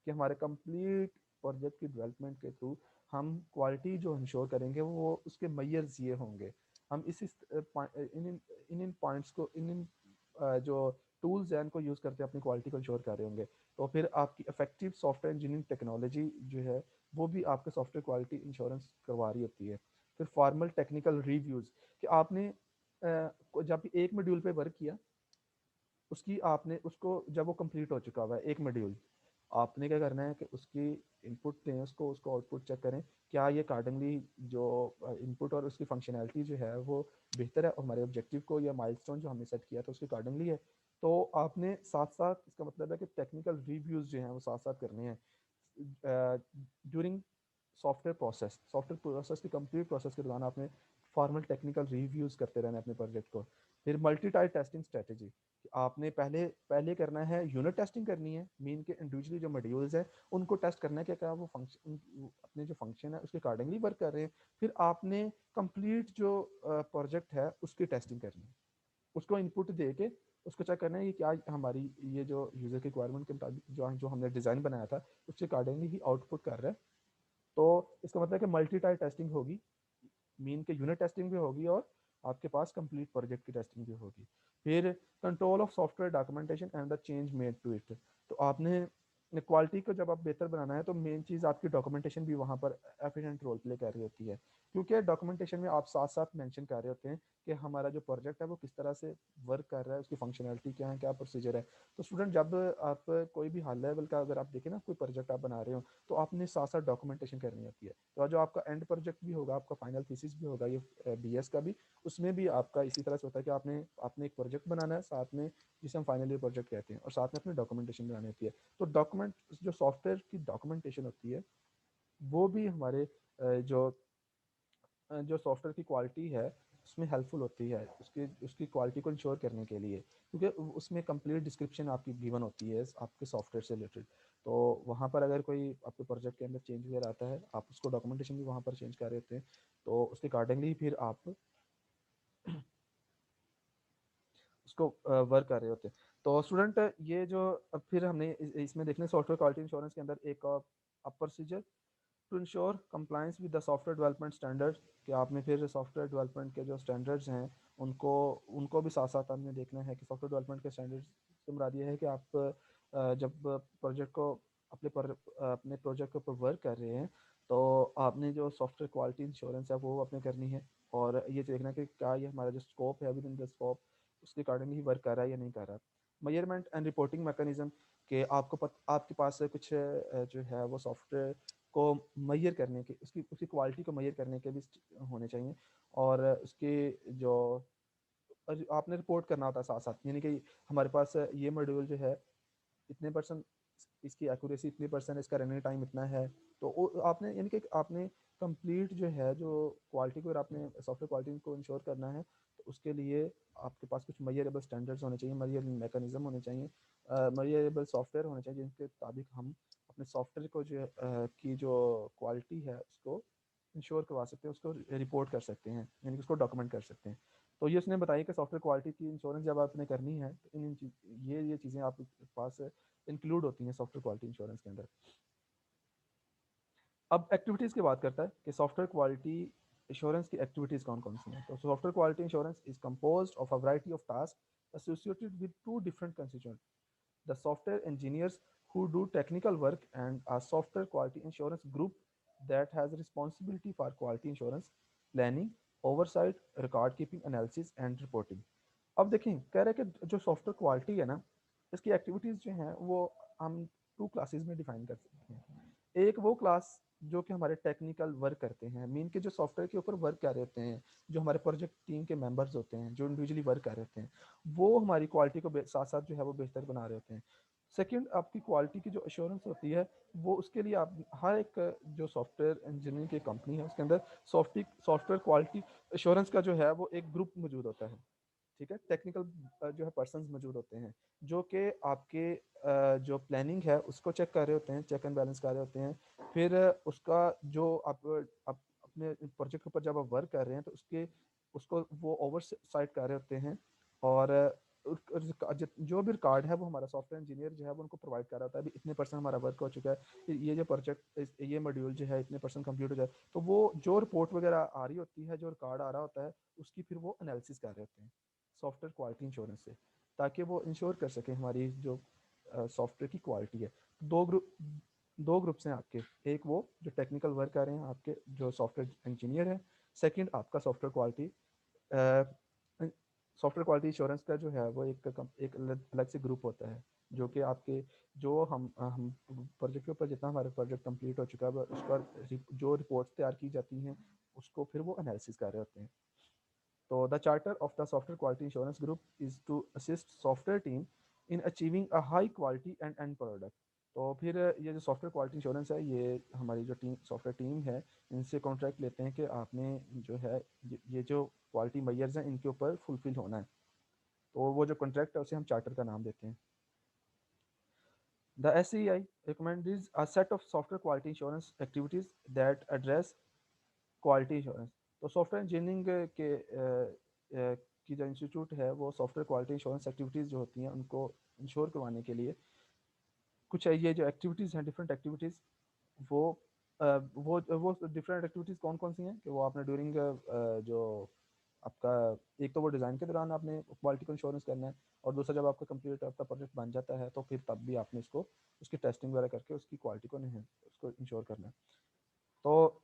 कि हमारे कंप्लीट प्रोजेक्ट की डेवलपमेंट के थ्रू हम क्वालिटी जो इंश्योर करेंगे वो उसके मेजर्स ये होंगे। हम इन पॉइंट्स को इन जो टूल्स हैं इनको यूज़ करते अपनी क्वालिटी को इंश्योर कर रहे होंगे। तो फिर आपकी इफेक्टिव सॉफ्टवेयर इंजीनियरिंग टेक्नोलॉजी जो है वो भी आपके सॉफ्टवेयर क्वालिटी इंश्योरेंस करवा रही होती है। फिर फॉर्मल टेक्निकल रिव्यूज़ कि आपने जब एक मॉड्यूल पे वर्क किया, उसकी आपने उसको जब वो कंप्लीट हो चुका हुआ है एक मॉड्यूल, आपने क्या करना है कि उसकी इनपुट दें उसको, उसको आउटपुट चेक करें क्या ये अकॉर्डिंगली जो इनपुट और उसकी फंक्शनैलिटी जो है वो बेहतर है और हमारे ऑब्जेक्टिव को या माइलस्टोन जो हमने सेट किया था उसके अकॉर्डिंगली है। तो आपने साथ साथ इसका मतलब है कि टेक्निकल रिव्यूज़ जो हैं वो साथ साथ करने हैं ड्यूरिंग सॉफ्टवेयर प्रोसेस की कंप्लीट प्रोसेस के दौरान आपने फॉर्मल टेक्निकल रिव्यूज़ करते रहना है अपने प्रोजेक्ट को। फिर मल्टी टाइप टेस्टिंग स्ट्रेटेजी, आपने पहले पहले करना है यूनिट टेस्टिंग करनी है, मीन के इंडिविजुअली जो मॉड्यूल्स है उनको टेस्ट करना है कि क्या वो फंक्शन अपने जो फंक्शन है उसके अकॉर्डिंगली वर्क कर रहे हैं। फिर आपने कंप्लीट जो प्रोजेक्ट है उसकी टेस्टिंग करनी है, उसको इनपुट दे के उसको चेक करना है कि क्या हमारी ये जो यूज़र की रिक्वायरमेंट के मुताबिक जो जो हमने डिज़ाइन बनाया था उसके अकॉर्डिंगली ही आउटपुट कर रहा है। तो इसका मतलब है कि मल्टी टाइप टेस्टिंग होगी, मीन के यूनिट टेस्टिंग भी होगी और आपके पास कंप्लीट प्रोजेक्ट की टेस्टिंग भी होगी। फिर control of software documentation and the change made to it, तो आपने क्वालिटी को जब आप बेहतर बनाना है तो मेन चीज़ आपकी डॉक्यूमेंटेशन भी वहाँ पर एफिशिएंट रोल प्ले कर रही होती है, क्योंकि डॉक्यूमेंटेशन में आप साथ साथ मेंशन कर रहे होते हैं कि हमारा जो प्रोजेक्ट है वो किस तरह से वर्क कर रहा है, उसकी फंक्शनैलिटी क्या है, क्या प्रोसीजर है। तो स्टूडेंट जब आप कोई भी हाई लेवल का अगर आप देखें ना कोई प्रोजेक्ट आप बना रहे हो तो आपने साथ साथ डॉक्यूमेंटेशन करनी होती है। तो जो आपका एंड प्रोजेक्ट भी होगा, आपका फाइनल थीसिस भी होगा ये बीएस का भी, उसमें भी आपका इसी तरह से होता है कि आपने आपने एक प्रोजेक्ट बनाना है साथ में, जिसे हम फाइनल ईयर प्रोजेक्ट कहते हैं, और साथ में अपनी डॉक्यूमेंटेशन बनानी होती है। तो डॉक्यूमेंट जो सॉफ्टवेयर की डॉक्यूमेंटेशन होती है वो भी हमारे जो सॉफ्टवेयर की क्वालिटी है उसमें हेल्पफुल होती है, उसकी उसकी क्वालिटी को इंश्योर करने के लिए, क्योंकि उसमें कंप्लीट डिस्क्रिप्शन आपकी गिवन होती है आपके सॉफ्टवेयर से रिलेटेड। तो वहाँ पर अगर कोई आपके प्रोजेक्ट के अंदर चेंज वगैरह आता है, आप उसको डॉक्यूमेंटेशन भी वहाँ पर चेंज कर रहे होते हैं, तो उसके अकॉर्डिंगली फिर आप उसको वर्क कर रहे होते हैं। तो स्टूडेंट ये जो अब फिर हमने इसमें देखने सॉफ्टवेयर क्वालिटी इंश्योरेंस के अंदर एक upper procedure to ensure compliance with the software development standard, कि आपने फिर सॉफ्टवेयर डेवलपमेंट के जो स्टैंडर्ड्स हैं उनको उनको भी साथ साथ आपने देखना है कि सॉफ्टवेयर डेवलपमेंट के स्टैंडर्ड्स से मुराद ये है कि आप जब प्रोजेक्ट को अपने प्रोजेक्ट के ऊपर वर्क कर रहे हैं तो आपने जो सॉफ्टवेयर क्वालिटी इंश्योरेंस है वो आपने करनी है, और ये देखना कि क्या ये हमारा जो स्कोप है विद इन द स्कोप उसके अकॉर्डिंग ही वर्क कर रहा है या नहीं कर रहा। मेजरमेंट एंड रिपोर्टिंग मैकेनिज्म, के आपके पास कुछ जो है वो सॉफ्टवेयर को मैयर करने के उसकी उसकी क्वालिटी को मैयर करने के भी होने चाहिए, और उसके जो और आपने रिपोर्ट करना होता है साथ साथ, यानी कि हमारे पास ये मॉड्यूल जो है इतने परसेंट इसकी एक्यूरेसी इतनी परसेंट, इसका रनिंग टाइम इतना है। तो आपने यानी कि आपने कंप्लीट जो है जो क्वालिटी को अगर आपने सॉफ्टवेयर क्वालिटी को इंश्योर करना है तो उसके लिए आपके पास कुछ मयरेबल स्टैंडर्ड्स होने चाहिए, मयरेबल मैकेनिज्म होने चाहिए, मयरेबल सॉफ्टवेयर होने चाहिए जिनके मुताबिक हम अपने सॉफ्टवेयर को जो की जो क्वालिटी है उसको इंश्योर करवा सकते हैं, उसको रिपोर्ट कर सकते हैं, यानी कि उसको डॉक्यूमेंट कर सकते हैं। तो ये उसने बताया कि सॉफ्टवेयर क्वालिटी की इंश्योरेंस जब आपने करनी है तो ये चीज़ें आपके पास इंक्लूड होती हैं सॉफ्टवेयर क्वालिटी इंश्योरेंस के अंदर। अब एक्टिविटीज़ की बात करता है कि सॉफ्टवेयर क्वालिटी इंश्योरेंस की एक्टिविटीज़ कौन कौन सी हैं। तो software quality insurance is compose of a variety of task associated with two different constituent, the software engineers who do technical work and a software quality assurance group that has responsibility for quality assurance planning, oversight, record keeping, analysis and reporting। अब देखें कह रहे हैं कि जो सॉफ्टवेयर क्वालिटी है ना इसकी एक्टिविटीज़ जो हैं वो हम टू क्लासेस में डिफाइन कर सकते हैं। एक वो क्लास जो कि हमारे टेक्निकल वर्क करते हैं, मीन के जो सॉफ्टवेयर के ऊपर वर्क कर रहे होते हैं, जो हमारे प्रोजेक्ट टीम के मेंबर्स होते हैं जो इंडिविजुअली वर्क कर रहे होते हैं, वो हमारी क्वालिटी को साथ साथ जो है वो बेहतर बना रहे होते हैं। सेकंड, आपकी क्वालिटी की जो एश्योरेंस होती है वो उसके लिए आप हर एक जो सॉफ्टवेयर इंजीनियरिंग की कंपनी है उसके अंदर सॉफ्टवेयर क्वालिटी एश्योरेंस का जो है वो एक ग्रुप मौजूद होता है। ठीक है, टेक्निकल जो है पर्सन्स मौजूद होते हैं जो कि आपके जो प्लानिंग है उसको चेक कर रहे होते हैं, चेक एंड बैलेंस कर रहे होते हैं। फिर उसका जो आप अपने प्रोजेक्ट के ऊपर जब आप वर्क कर रहे हैं तो उसके उसको वो ओवर साइट कर रहे होते हैं, और जो भी रिकॉर्ड है वो हमारा सॉफ्टवेयर इंजीनियर जो है वो उनको प्रोवाइड कर रहा होता है, अभी इतने परसेंट हमारा वर्क हो चुका है, ये जो प्रोजेक्ट ये मॉड्यूल जो है इतने परसेंट कंप्लीट हो जाए, तो वो जो रिपोर्ट वगैरह आ रही होती है, जो रिकॉर्ड आ रहा होता है उसकी फिर वो एनालिसिस कर रहे होते हैं सॉफ्टवेयर क्वालिटी इंश्योरेंस से, ताकि वो इंश्योर कर सकें हमारी जो सॉफ्टवेयर की क्वालिटी है। दो ग्रुप्स हैं आपके, एक वो जो टेक्निकल वर्क कर रहे हैं आपके जो सॉफ्टवेयर इंजीनियर हैं, सेकंड आपका सॉफ्टवेयर क्वालिटी इंश्योरेंस का जो है वो एक अलग से ग्रुप होता है जो कि आपके जो हम प्रोजेक्ट के ऊपर जितना हमारा प्रोजेक्ट कंप्लीट हो चुका है उसका जो रिपोर्ट्स तैयार की जाती हैं उसको फिर वो एनालिसिस कर रहे होते हैं। So the charter of the software quality insurance group is to assist software team in achieving a high quality and end product। तो फिर ये जो सॉफ्टवेयर क्वालिटी इंश्योरेंस है ये हमारी जो सॉफ्टवेयर टीम है इनसे कॉन्ट्रैक्ट लेते हैं कि आपने जो है ये जो क्वालिटी मेजर्स हैं इनके ऊपर फुलफिल होना है। तो वो जो कॉन्ट्रैक्ट है उसे हम चार्टर का नाम देते हैं। The SCI recommends a set of software quality assurance activities that address quality insurance. तो सॉफ्टवेयर इंजीनियरिंग के की जो इंस्टीट्यूट है वो सॉफ्टवेयर क्वालिटी इंश्योरेंस एक्टिविटीज़ जो होती हैं उनको इंश्योर करवाने के लिए कुछ ये जो एक्टिविटीज़ हैं, डिफरेंट एक्टिविटीज़, वो वो डिफरेंट एक्टिविटीज़ कौन कौन सी हैं कि वो आपने ड्यूरिंग जो आपका एक तो वो डिज़ाइन के दौरान आपने क्वालिटी को इंश्योरेंस करना है, और दूसरा जब आपका कंप्लीट आपका प्रोजेक्ट बन जाता है तो फिर तब भी आपने इसको उसकी टेस्टिंग वगैरह करके उसकी क्वालिटी को नहीं उसको इंश्योर करना है। तो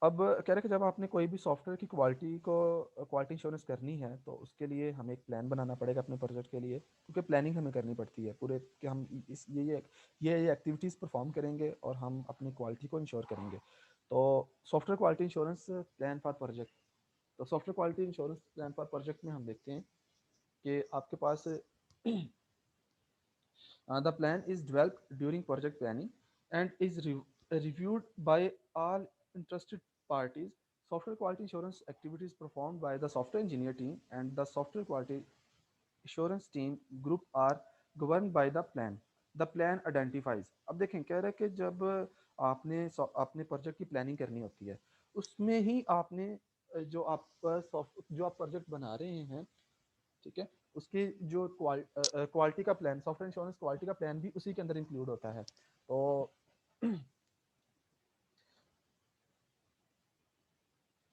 अब कह रहे हैं कि जब आपने कोई भी सॉफ्टवेयर की क्वालिटी इंश्योरेंस करनी है तो उसके लिए हमें एक प्लान बनाना पड़ेगा अपने प्रोजेक्ट के लिए, क्योंकि प्लानिंग हमें करनी पड़ती है पूरे कि हम इस ये एक्टिविटीज़ परफॉर्म करेंगे और हम अपनी क्वालिटी को इंश्योर करेंगे। तो software quality insurance plan for project, तो software quality insurance plan for project में हम देखते हैं कि आपके पास the plan is developed during project planning and is reviewed by all interested parties. Software quality assurance activities performed by the software engineer team and the software quality assurance team group are governed by the plan. The plan identifies. अब देखें कह रहा है कि जब आपने प्रोजेक्ट की प्लानिंग करनी होती है उसमें ही आपने जो आप प्रोजेक्ट बना रहे हैं, ठीक है, उसकी जो क्वालिटी का प्लान, सॉफ्टवेयर इंश्योरेंस क्वालिटी का प्लान भी उसी के अंदर इंक्लूड होता है। तो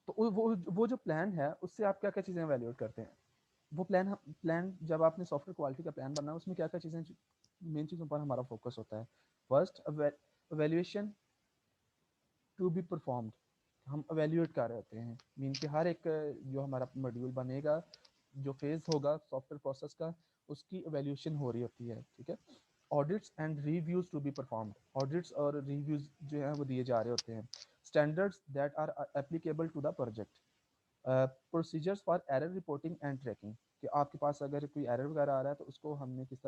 तो वो जो प्लान है उससे आप क्या क्या चीज़ें वैल्यूएट करते हैं। वो प्लान जब आपने सॉफ्टवेयर क्वालिटी का प्लान बनना है उसमें क्या क्या चीज़ें मेन चीज़ों पर हमारा फोकस होता है। First, valuation to be performed, हम एवेल्यूएट कर रहे होते हैं, मीन कि हर एक जो हमारा मॉड्यूल बनेगा, जो फेज होगा सॉफ्टवेयर प्रोसेस का, उसकी एवेल्यूएशन हो रही होती है, ठीक है। Audits and reviews to be performed, audits और रिव्यूज जो है वो दिए जा रहे होते हैं। Standards that are applicable to the project, procedures for error reporting and tracking, कि आपके पास अगर कोई एरर वगैरह आ रहा है तो उसको हमने किस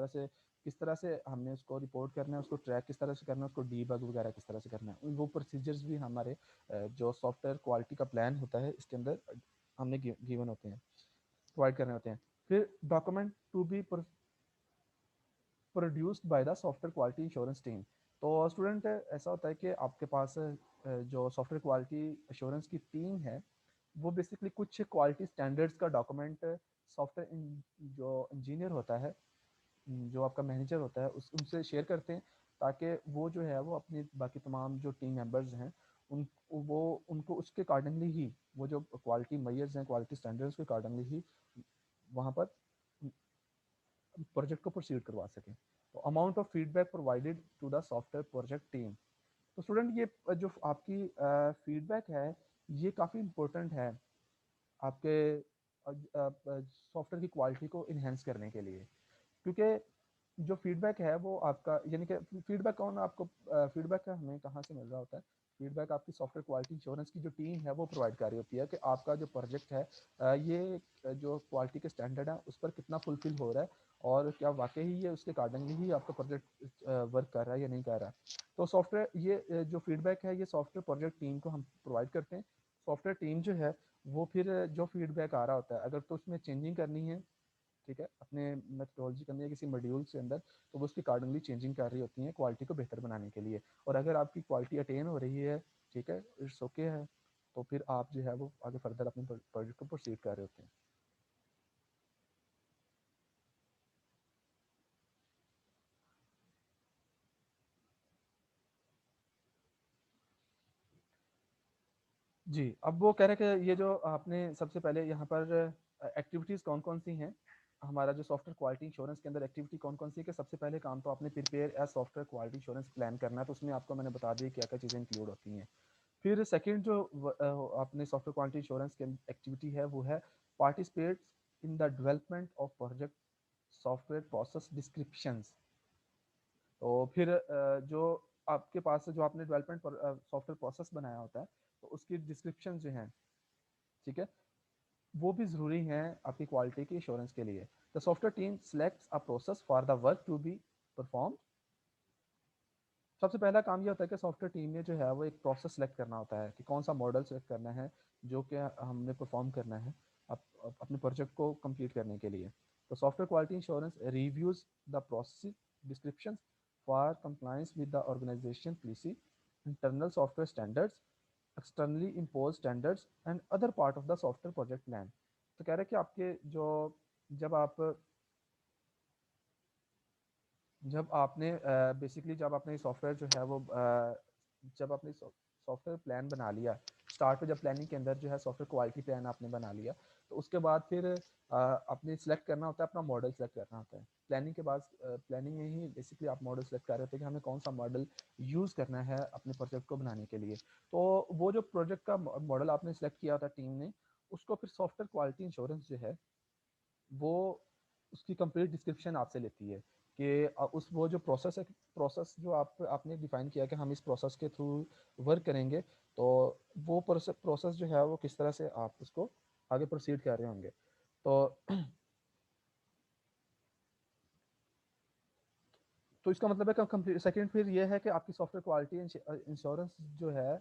तरह से हमने उसको रिपोर्ट करना है, उसको ट्रैक किस तरह से करना है, उसको डीबग वगैरह किस तरह से करना है, वो प्रोसीजर्स भी हमारे जो सॉफ्टवेयर क्वालिटी का प्लान होता है इसके अंदर हमने गिवन होते हैं, प्रोवाइड करने होते हैं। फिर document to be produced by the software quality insurance team. तो स्टूडेंट ऐसा होता है कि आपके पास जो सॉफ्टवेयर क्वालिटी इंश्योरेंस की टीम है वो बेसिकली कुछ क्वालिटी स्टैंडर्ड्स का डॉक्यूमेंट सॉफ्टवेयर जो इंजीनियर होता है, जो आपका मैनेजर होता है उनसे शेयर करते हैं, ताकि वो जो है वो अपनी बाकी तमाम जो टीम मेंबर्स हैं उन वो उनको उसके अकॉर्डिंगली ही वो जो क्वालिटी मेजर्स हैं, क्वालिटी स्टैंडर्ड्स के अकॉर्डिंगली ही वहाँ पर प्रोजेक्ट को प्रोसीड करवा सकें। तो amount of feedback provided to the software project team. तो स्टूडेंट ये जो आपकी फीडबैक है ये काफ़ी इम्पोर्टेंट है आपके सॉफ्टवेयर की क्वालिटी को इन्हेंस करने के लिए, क्योंकि जो फीडबैक है वो आपका यानी कि फीडबैक कौन आपको फीडबैक का हमें कहाँ से मिल रहा होता है। फीडबैक आपकी सॉफ्टवेयर क्वालिटी इंश्योरेंस की जो टीम है वो प्रोवाइड कर रही होती है कि आपका जो प्रोजेक्ट है ये जो क्वालिटी के स्टैंडर्ड है उस पर कितना फुलफिल हो रहा है और क्या वाकई ही ये उसके अकॉर्डिंगली ही आपका प्रोजेक्ट वर्क कर रहा है या नहीं कर रहा। तो सॉफ्टवेयर ये जो फीडबैक है ये सॉफ्टवेयर प्रोजेक्ट टीम को हम प्रोवाइड करते हैं। सॉफ्टवेयर टीम जो है वो फिर जो फीडबैक आ रहा होता है अगर तो उसमें चेंजिंग करनी है, ठीक है, अपने मेथडोलॉजी करनी है किसी मॉड्यूल के अंदर, तो वो उसकी अकॉर्डिंगली चेंजिंग कर रही होती हैं क्वालिटी को बेहतर बनाने के लिए। और अगर आपकी क्वालिटी अटेन हो रही है, ठीक है, इट्स ओके है, तो फिर आप जो है वो आगे फर्दर अपने प्रोजेक्ट को प्रोसीड कर रहे होते हैं। जी, अब वो कह रहे हैं कि ये जो आपने सबसे पहले यहाँ पर एक्टिविटीज़ कौन कौन सी हैं, हमारा जो सॉफ्टवेयर क्वालिटी इंश्योरेंस के अंदर एक्टिविटी कौन कौन सी है, कि सबसे पहले काम तो आपने prepare as software quality insurance plan करना है, तो उसमें आपको मैंने बता दिया क्या क्या चीज़ें इंक्लूड होती हैं। फिर सेकंड जो आपने सॉफ्टवेयर क्वालिटी इंश्योरेंस की एक्टिविटी है वो है participate in the development of project software process descriptions. तो फिर जो आपके पास जो आपने डेवलपमेंट सॉफ्टवेयर प्रोसेस बनाया होता है तो उसकी डिस्क्रिप्शन जो हैं, ठीक है, वो भी ज़रूरी हैं आपकी क्वालिटी की इंश्योरेंस के लिए। The software team selects a process for the work to be perform सबसे पहला काम ये होता है कि सॉफ्टवेयर टीम ने जो है वो एक प्रोसेस सेलेक्ट करना होता है कि कौन सा मॉडल सेलेक्ट करना है जो कि हमने परफॉर्म करना है अपने प्रोजेक्ट को कंप्लीट करने के लिए। तो software quality insurance reviews the process description for compliance with the organization policy, internal software standards, externally impose standards and other part of the software project plan. तो कह रहे हैं कि आपके जो जब आप जब आपने बेसिकली जब आपने सॉफ्टवेयर जो है वो जब आपने सॉफ्टवेयर प्लान बना लिया, स्टार्ट पे जब प्लानिंग के अंदर जो है सॉफ्टवेयर क्वालिटी प्लान आपने बना लिया, तो उसके बाद फिर आपने सिलेक्ट करना होता है, अपना मॉडल सेलेक्ट करना होता है। प्लानिंग के बाद प्लानिंग में ही बेसिकली आप मॉडल सेलेक्ट कर रहे होते हैं कि हमें कौन सा मॉडल यूज़ करना है अपने प्रोजेक्ट को बनाने के लिए। तो वो जो प्रोजेक्ट का मॉडल आपने सेलेक्ट किया था टीम ने, उसको फिर सॉफ्टवेयर क्वालिटी इंश्योरेंस जो है वो उसकी कंप्लीट डिस्क्रिप्शन आपसे लेती है कि उस वो जो प्रोसेस है, प्रोसेस जो आपने डिफाइन किया कि हम इस प्रोसेस के थ्रू वर्क करेंगे, तो वो प्रोसेस जो है वो किस तरह से आप उसको आगे प्रोसीड कर रहे होंगे। तो तो इसका मतलब है कि कंप्लीट सेकंड फिर ये है कि आपकी सॉफ्टवेयर क्वालिटी इंश्योरेंस जो है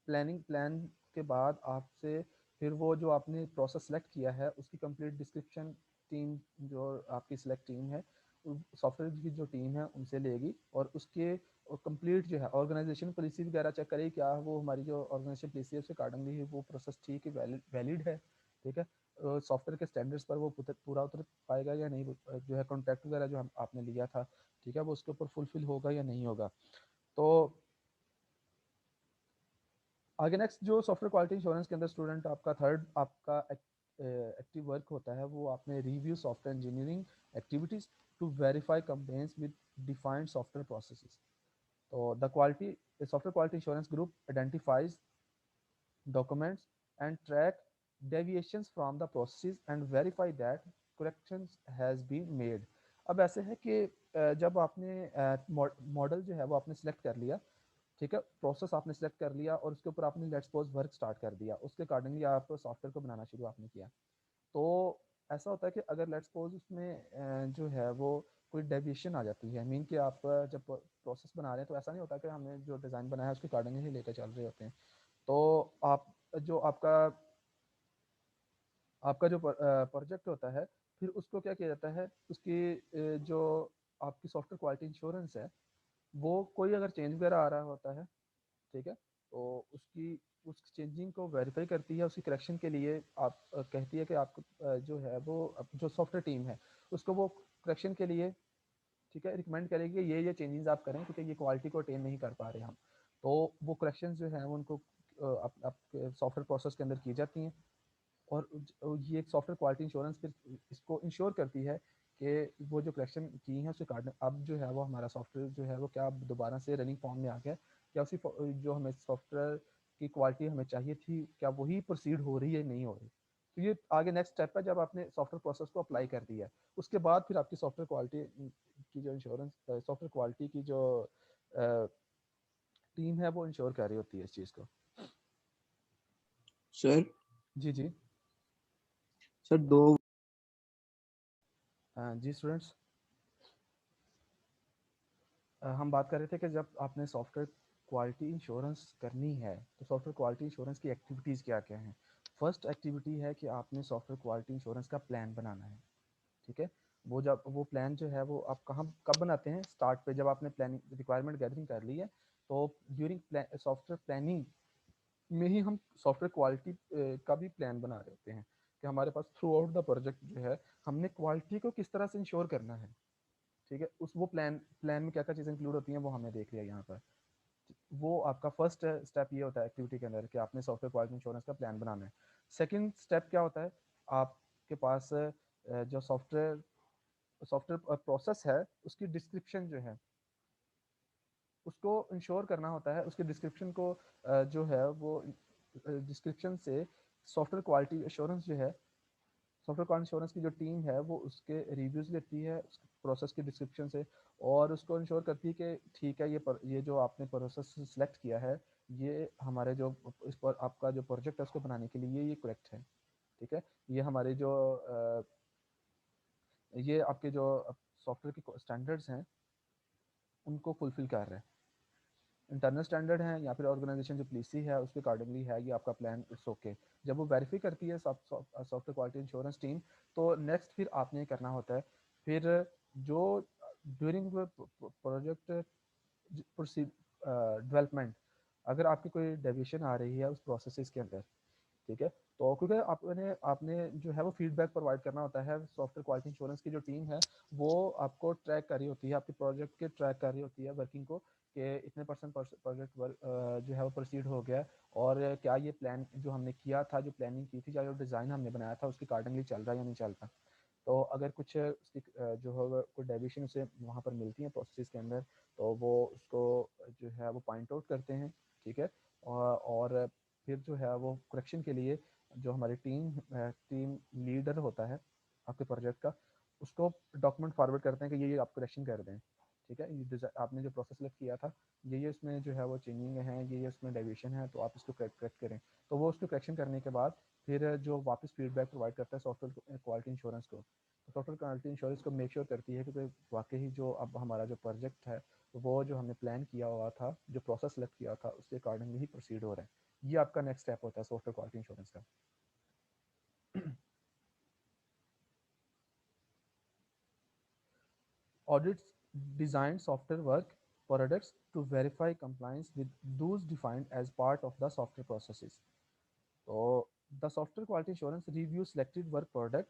प्लानिंग प्लान के बाद आपसे फिर वो जो आपने प्रोसेस सेलेक्ट किया है उसकी कंप्लीट डिस्क्रिप्शन टीम जो आपकी सिलेक्ट टीम है, सॉफ्टवेयर की जो टीम है उनसे लेगी और उसके कंप्लीट जो है ऑर्गेनाइजेशन पॉलिसी वगैरह चेक करेगी क्या वो हमारी जो ऑर्गेनाइजेशन पॉलिसी है उसके अकॉर्डिंगली ही वो प्रोसेस ठीक है, वैलिड है, ठीक है, सॉफ्टवेयर के स्टैंडर्ड्स पर वो पूरा उतर पाएगा या नहीं, जो है कॉन्ट्रैक्ट वगैरह जो हम आपने लिया था, ठीक है, वो उसके ऊपर फुलफिल होगा या नहीं होगा। तो आगे नेक्स्ट जो सॉफ्टवेयर क्वालिटी इंश्योरेंस के अंदर स्टूडेंट आपका थर्ड आपका एक्टिव वर्क होता है, वो आपने review software engineering activities to verify complaints with defined software processes. तो the quality software quality insurance group identifies documents and track deviations from the processes and verify that corrections has been made। अब ऐसे है कि जब आपने मॉडल जो है वो आपने सिलेक्ट कर लिया, ठीक है, प्रोसेस आपने सिलेक्ट कर लिया और उसके ऊपर आपने लेट्स सपोज वर्क स्टार्ट कर दिया, उसके अकॉर्डिंगली आप सॉफ्टवेयर को बनाना शुरू आपने किया। तो ऐसा होता है कि अगर लेट्स सपोज उसमें जो है वो कोई डेविएशन आ जाती है, मीन कि आप जब प्रोसेस बना रहे हैं तो ऐसा नहीं होता कि हमने जो डिज़ाइन बनाया है उसके अकॉर्डिंग ही लेकर चल रहे होते हैं। तो आप जो आपका आपका जो प्रोजेक्ट होता है, फिर उसको क्या किया जाता है, उसकी जो आपकी सॉफ्टवेयर क्वालिटी इंश्योरेंस है, वो कोई अगर चेंज वगैरह आ रहा होता है, ठीक है, तो उसकी उस चेंजिंग को वेरीफाई करती है, उसकी करेक्शन के लिए आप कहती है कि आपको जो है वो जो सॉफ्टवेयर टीम है उसको वो करेक्शन के लिए, ठीक है, रिकमेंड करेगी ये चेंजेस आप करें क्योंकि ये क्वालिटी को अटेन नहीं कर पा रहे हम। तो वो करेक्शन जो है उनको आपके सॉफ्टवेयर प्रोसेस के अंदर की जाती हैं और ये एक सॉफ्टवेयर क्वालिटी इंश्योरेंस फिर इसको इंश्योर करती है कि वो जो करेक्शन की है उसके कारण अब जो है वो हमारा सॉफ्टवेयर जो है वो क्या दोबारा से रनिंग फॉर्म में आ गया, क्या उसी जो हमें सॉफ्टवेयर की क्वालिटी हमें चाहिए थी क्या वही प्रोसीड हो रही है नहीं हो रही। तो ये आगे नेक्स्ट स्टेप है, जब आपने सॉफ्टवेयर प्रोसेस को अप्लाई कर दिया है उसके बाद फिर आपकी सॉफ्टवेयर क्वालिटी की जो इंश्योरेंस सॉफ्टवेयर क्वालिटी की जो टीम है वो इंश्योर कर रही होती है इस चीज़ को। सर जी जी। सर दो जी स्टूडेंट्स, हम बात कर रहे थे कि जब आपने सॉफ्टवेयर क्वालिटी इंश्योरेंस करनी है तो सॉफ्टवेयर क्वालिटी इंश्योरेंस की एक्टिविटीज़ क्या क्या हैं। फर्स्ट एक्टिविटी है कि आपने सॉफ्टवेयर क्वालिटी इंश्योरेंस का प्लान बनाना है, ठीक है। वो जब वो प्लान जो है वो आप कहाँ कब बनाते हैं, स्टार्ट पे जब आपने प्लानिंग रिक्वायरमेंट गैदरिंग कर ली है, तो ड्यूरिंग सॉफ्टवेयर प्लानिंग में ही हम सॉफ्टवेयर क्वालिटी का भी प्लान बना रहे होते हैं कि हमारे pass through out the project जो है हमने क्वालिटी को किस तरह से इंश्योर करना है, ठीक है। उस वो प्लान में क्या क्या चीज़ें इंक्लूड होती हैं वो हमने देख लिया यहाँ पर। वो आपका फर्स्ट स्टेप ये होता है एक्टिविटी के अंदर कि आपने सॉफ्टवेयर क्वालिटी इंश्योरेंस का प्लान बनाना है। सेकंड स्टेप क्या होता है, आपके पास जो सॉफ्टवेयर प्रोसेस है उसकी डिस्क्रिप्शन जो है उसको इंश्योर करना होता है, उसके डिस्क्रिप्शन को जो है वो डिस्क्रिप्शन से सॉफ्टवेयर क्वालिटी एश्योरेंस जो है, सॉफ्टवेयर क्वालिटी इंश्योरेंस की जो टीम है वो उसके रिव्यूज़ लेती है उस प्रोसेस के डिस्क्रिप्शन से और उसको इंश्योर करती है कि ठीक है ये जो आपने प्रोसेस सेलेक्ट किया है ये हमारे जो इस पर आपका जो प्रोजेक्ट है उसको बनाने के लिए ये करेक्ट है, ठीक है, ये हमारे जो ये आपके जो सॉफ्टवेयर के स्टैंडर्ड्स हैं उनको फुलफिल कर रहे हैं। इंटरनल स्टैंडर्ड है या फिर ऑर्गेनाइजेशन जो पॉलिसी है उसके अकॉर्डिंगली है ये आपका प्लान, इट्स ओके। जब वो वेरीफाई करती है सॉफ्टवेयर क्वालिटी इंश्योरेंस टीम, तो नेक्स्ट फिर आपने करना होता है फिर जो ड्यूरिंग प्रोजेक्ट डेवलपमेंट, अगर आपकी कोई डेविएशन आ रही है उस प्रोसेस के अंदर, ठीक है, तो क्योंकि आपने आपने जो है वो फीडबैक प्रोवाइड करना होता है, सॉफ्टवेयर क्वालिटी इंश्योरेंस की जो टीम है वो आपको ट्रैक कर रही होती है, आपके प्रोजेक्ट के ट्रैक कर रही होती है वर्किंग को, कि इतने परसेंट प्रोजेक्ट वर्क जो है वो प्रोसीड हो गया, और क्या ये प्लान जो हमने किया था, जो प्लानिंग की थी, या जो डिज़ाइन हमने बनाया था उसके अकॉर्डिंगली चल रहा है या नहीं चल रहा। तो अगर कुछ उसकी जो है कोई डेविएशन उसे वहाँ पर मिलती है प्रोसेस के अंदर, तो वो उसको जो है वो पॉइंट आउट करते हैं, ठीक है, और फिर जो है वो करेक्शन के लिए जो हमारी टीम लीडर होता है आपके प्रोजेक्ट का, उसको डॉक्यूमेंट फॉरवर्ड करते हैं कि ये आप करेक्शन कर दें, ठीक है, ये आपने जो प्रोसेस सेलेक्ट किया था, ये इसमें जो है वो चेंजिंग है, ये उसमें डेविएशन है, तो आप इसको करेक्ट करें। तो वो उसको करेक्शन करने के बाद फिर जो वापस फीडबैक प्रोवाइड करता है सॉफ्टवेयर क्वालिटी इंश्योरेंस को, तो सॉफ्टवेयर क्वालिटी इंश्योरेंस को मेक श्योर करती है कि वाकई जो अब हमारा जो प्रोजेक्ट है वो जो हमने प्लान किया हुआ था, जो प्रोसेस सेलेक्ट किया था, उसके अकॉर्डिंगली ही प्रोसीड हो रहा है। ये आपका नेक्स्ट स्टेप होता है सॉफ्टवेयर क्वालिटी इंश्योरेंस का। Audits design software work products to verify compliance with those defined as part of the software processes. So the software quality assurance reviews selected work product,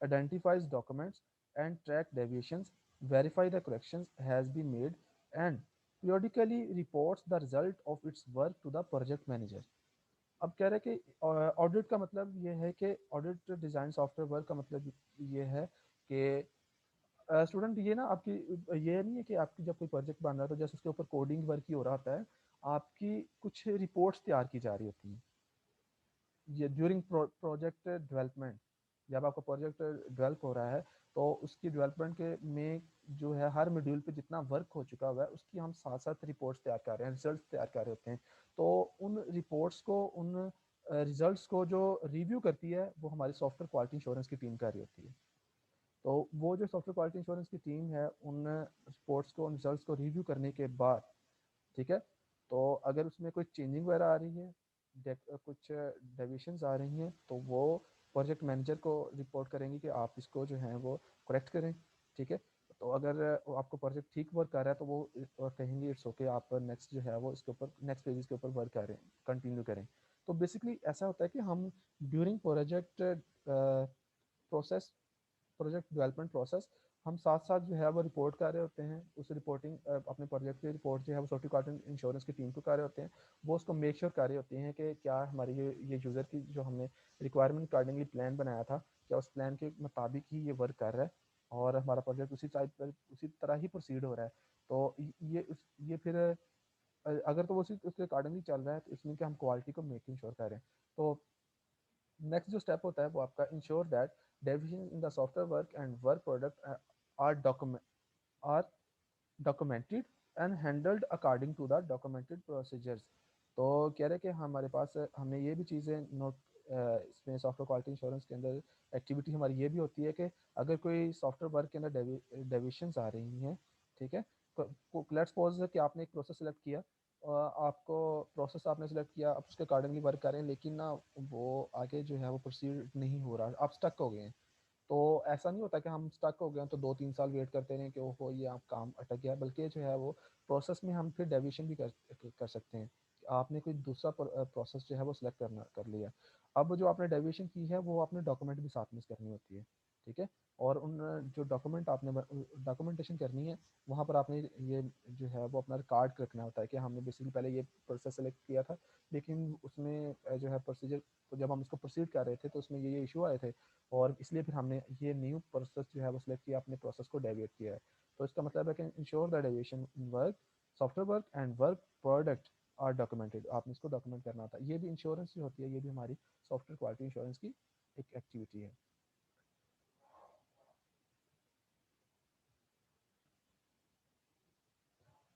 identifies documents and track deviations, verify the corrections has been made, and periodically reports the result of its work to the project manager. अब कह रहे हैं कि ऑडिट का मतलब ये है कि ऑडिट डिज़ाइन सॉफ्टवेयर वर्क का मतलब ये है कि स्टूडेंट ये ना आपकी ये नहीं है कि आपकी जब कोई प्रोजेक्ट बन रहा है तो जैसे उसके ऊपर कोडिंग वर्क ही हो रहा होता है, आपकी कुछ रिपोर्ट्स तैयार की जा रही होती हैं ये ड्यूरिंग प्रोजेक्ट डेवलपमेंट। जब आपका प्रोजेक्ट डेवलप हो रहा है तो उसकी डेवलपमेंट के में जो है हर मॉड्यूल पे जितना वर्क हो चुका हुआ है उसकी हम साथ साथ रिपोर्ट्स तैयार कर रहे हैं, रिजल्ट्स तैयार कर रहे होते हैं। तो उन रिपोर्ट्स को, उन रिजल्ट्स को जो रिव्यू करती है वो हमारी सॉफ्टवेयर क्वालिटी इंश्योरेंस की टीम कर रही होती है। तो वो जो सॉफ्टवेयर क्वालिटी इंश्योरेंस की टीम है उन रिपोर्ट्स को, उन रिजल्ट्स को रिव्यू करने के बाद, ठीक है, तो अगर उसमें कोई चेंजिंग वगैरह आ रही है, कुछ डेविएशंस आ रही हैं, तो वो प्रोजेक्ट मैनेजर को रिपोर्ट करेंगे कि आप इसको जो है वो करेक्ट करें, ठीक है। तो अगर आपको प्रोजेक्ट ठीक वर्क कर रहा है तो वो कहेंगे इट्स ओके, आप नेक्स्ट जो है वो इसके ऊपर नेक्स्ट पेजेस के ऊपर वर्क करें, कंटिन्यू करें। तो बेसिकली ऐसा होता है कि हम during process project development process हम साथ साथ जो है वो रिपोर्ट कर रहे होते हैं, उस रिपोर्टिंग अपने प्रोजेक्ट की रिपोर्ट जो है वो सॉफ्टवेयर क्वालिटी इंश्योरेंस की टीम को कर रहे होते हैं। वो उसको मेक श्योर कर रहे होते हैं कि क्या हमारी ये यूज़र की जो हमने रिक्वायरमेंट अकॉर्डिंगली प्लान बनाया था, क्या उस प्लान के मुताबिक ही ये वर्क कर रहा है, और हमारा प्रोजेक्ट उसी टाइप पर उसी तरह ही प्रोसीड हो रहा है। तो ये फिर अगर तो वो उसी उसके अकॉर्डिंगली चल रहा है तो इसमें कि हम क्वालिटी को मेकिंग श्योर करें। तो नेक्स्ट जो स्टेप होता है वो आपका ensure that deviation in the software work and work product are document are documented and handled according to the documented procedures. तो कह रहे हैं कि हमारे पास हमने ये भी चीज़ें नोट इसमें सॉफ्टवेयर क्वालिटी इंश्योरेंस के अंदर एक्टिविटी हमारी ये भी होती है कि अगर कोई सॉफ्टवेयर वर्क के अंदर डेविएशंस आ रही हैं, ठीक है, लेट्स सपोज कि आपने एक प्रोसेस सेलेक्ट किया, आपको प्रोसेस आपने सेलेक्ट किया, आप उसके अकॉर्डिंगली वर्क करें, लेकिन ना वो आगे जो है वो प्रोसीड नहीं हो रहा, आप स्टक हो गए हैं। तो ऐसा नहीं होता कि हम स्टक हो गए हैं तो 2-3 साल वेट करते रहें कि ओहो ये आप काम अटक गया, बल्कि जो है वो प्रोसेस में हम फिर डेविएशन भी कर सकते हैं। आपने कोई दूसरा प्रोसेस जो है वो सिलेक्ट करना कर लिया, अब जो आपने डेविएशन की है वो आपने डॉक्यूमेंट भी साथ में करनी होती है, ठीक है। और उन जो डॉक्यूमेंट आपने डॉक्यूमेंटेशन करनी है, वहाँ पर आपने ये जो है वो अपना रिकॉर्ड रखना होता है कि हमने बेसिकली पहले ये प्रोसेस सेलेक्ट किया था, लेकिन उसमें जो है प्रोसीजर, तो जब हम इसको प्रोसीड कर रहे थे तो उसमें ये इशू आए थे, और इसलिए फिर हमने ये न्यू प्रोसेस जो है वो सिलेक्ट किया, अपने प्रोसेस को डेविएट किया है। तो इसका मतलब है कि ensure the deviation in work software work and work product are documented, आपने इसको डॉक्यूमेंट करना होता है। ये भी इंश्योरेंस जो होती है ये भी हमारी सॉफ्टवेयर क्वालिटी इंश्योरेंस की एक एक्टिविटी है।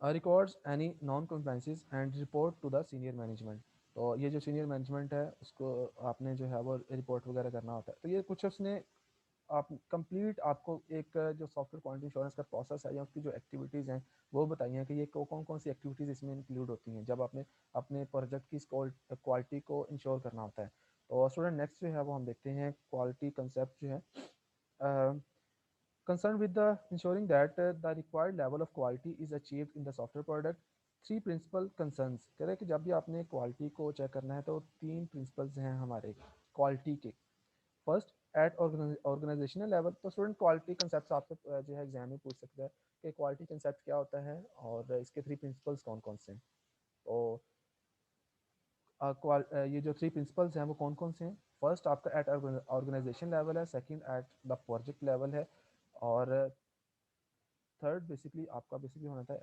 Records any non compliances and report to the senior management. तो ये जो सीनियर मैनेजमेंट है उसको आपने जो है वो रिपोर्ट वगैरह करना होता है। तो ये कुछ उसने आप कंप्लीट आपको एक जो सॉफ्टवेयर क्वालिटी इंश्योरेंस का प्रोसेस है या उसकी जो एक्टिविटीज़ हैं वो बताई हैं कि ये कौन कौन सी एक्टिविटीज़ इसमें इंक्लूड होती हैं जब आपने अपने प्रोजेक्ट की क्वालिटी को इंश्योर करना होता है। तो स्टूडेंट नेक्स्ट जो है वो हम देखते हैं क्वालिटी कंसेप्ट जो है concerned with the ensuring that the required level of quality is achieved in the software product। Three principal concerns कह रहे हैं कि जब भी आपने क्वालिटी को चेक करना है तो तीन प्रिंसिपल्स हैं हमारे क्वालिटी के। First at organizational level. तो स्टूडेंट क्वालिटी कंसेप्ट आपसे जो है एग्जाम में पूछ सकता है कि क्वालिटी कंसेप्ट क्या होता है और इसके थ्री प्रिंसिपल्स कौन कौन से हैं। तो ये जो थ्री प्रिंसिपल्स हैं वो कौन कौन से हैं। फर्स्ट आपका एट ऑर्गेनाइजेशन लेवल है, second at the project level है और थर्ड बेसिकली आपका बेसिकली होना था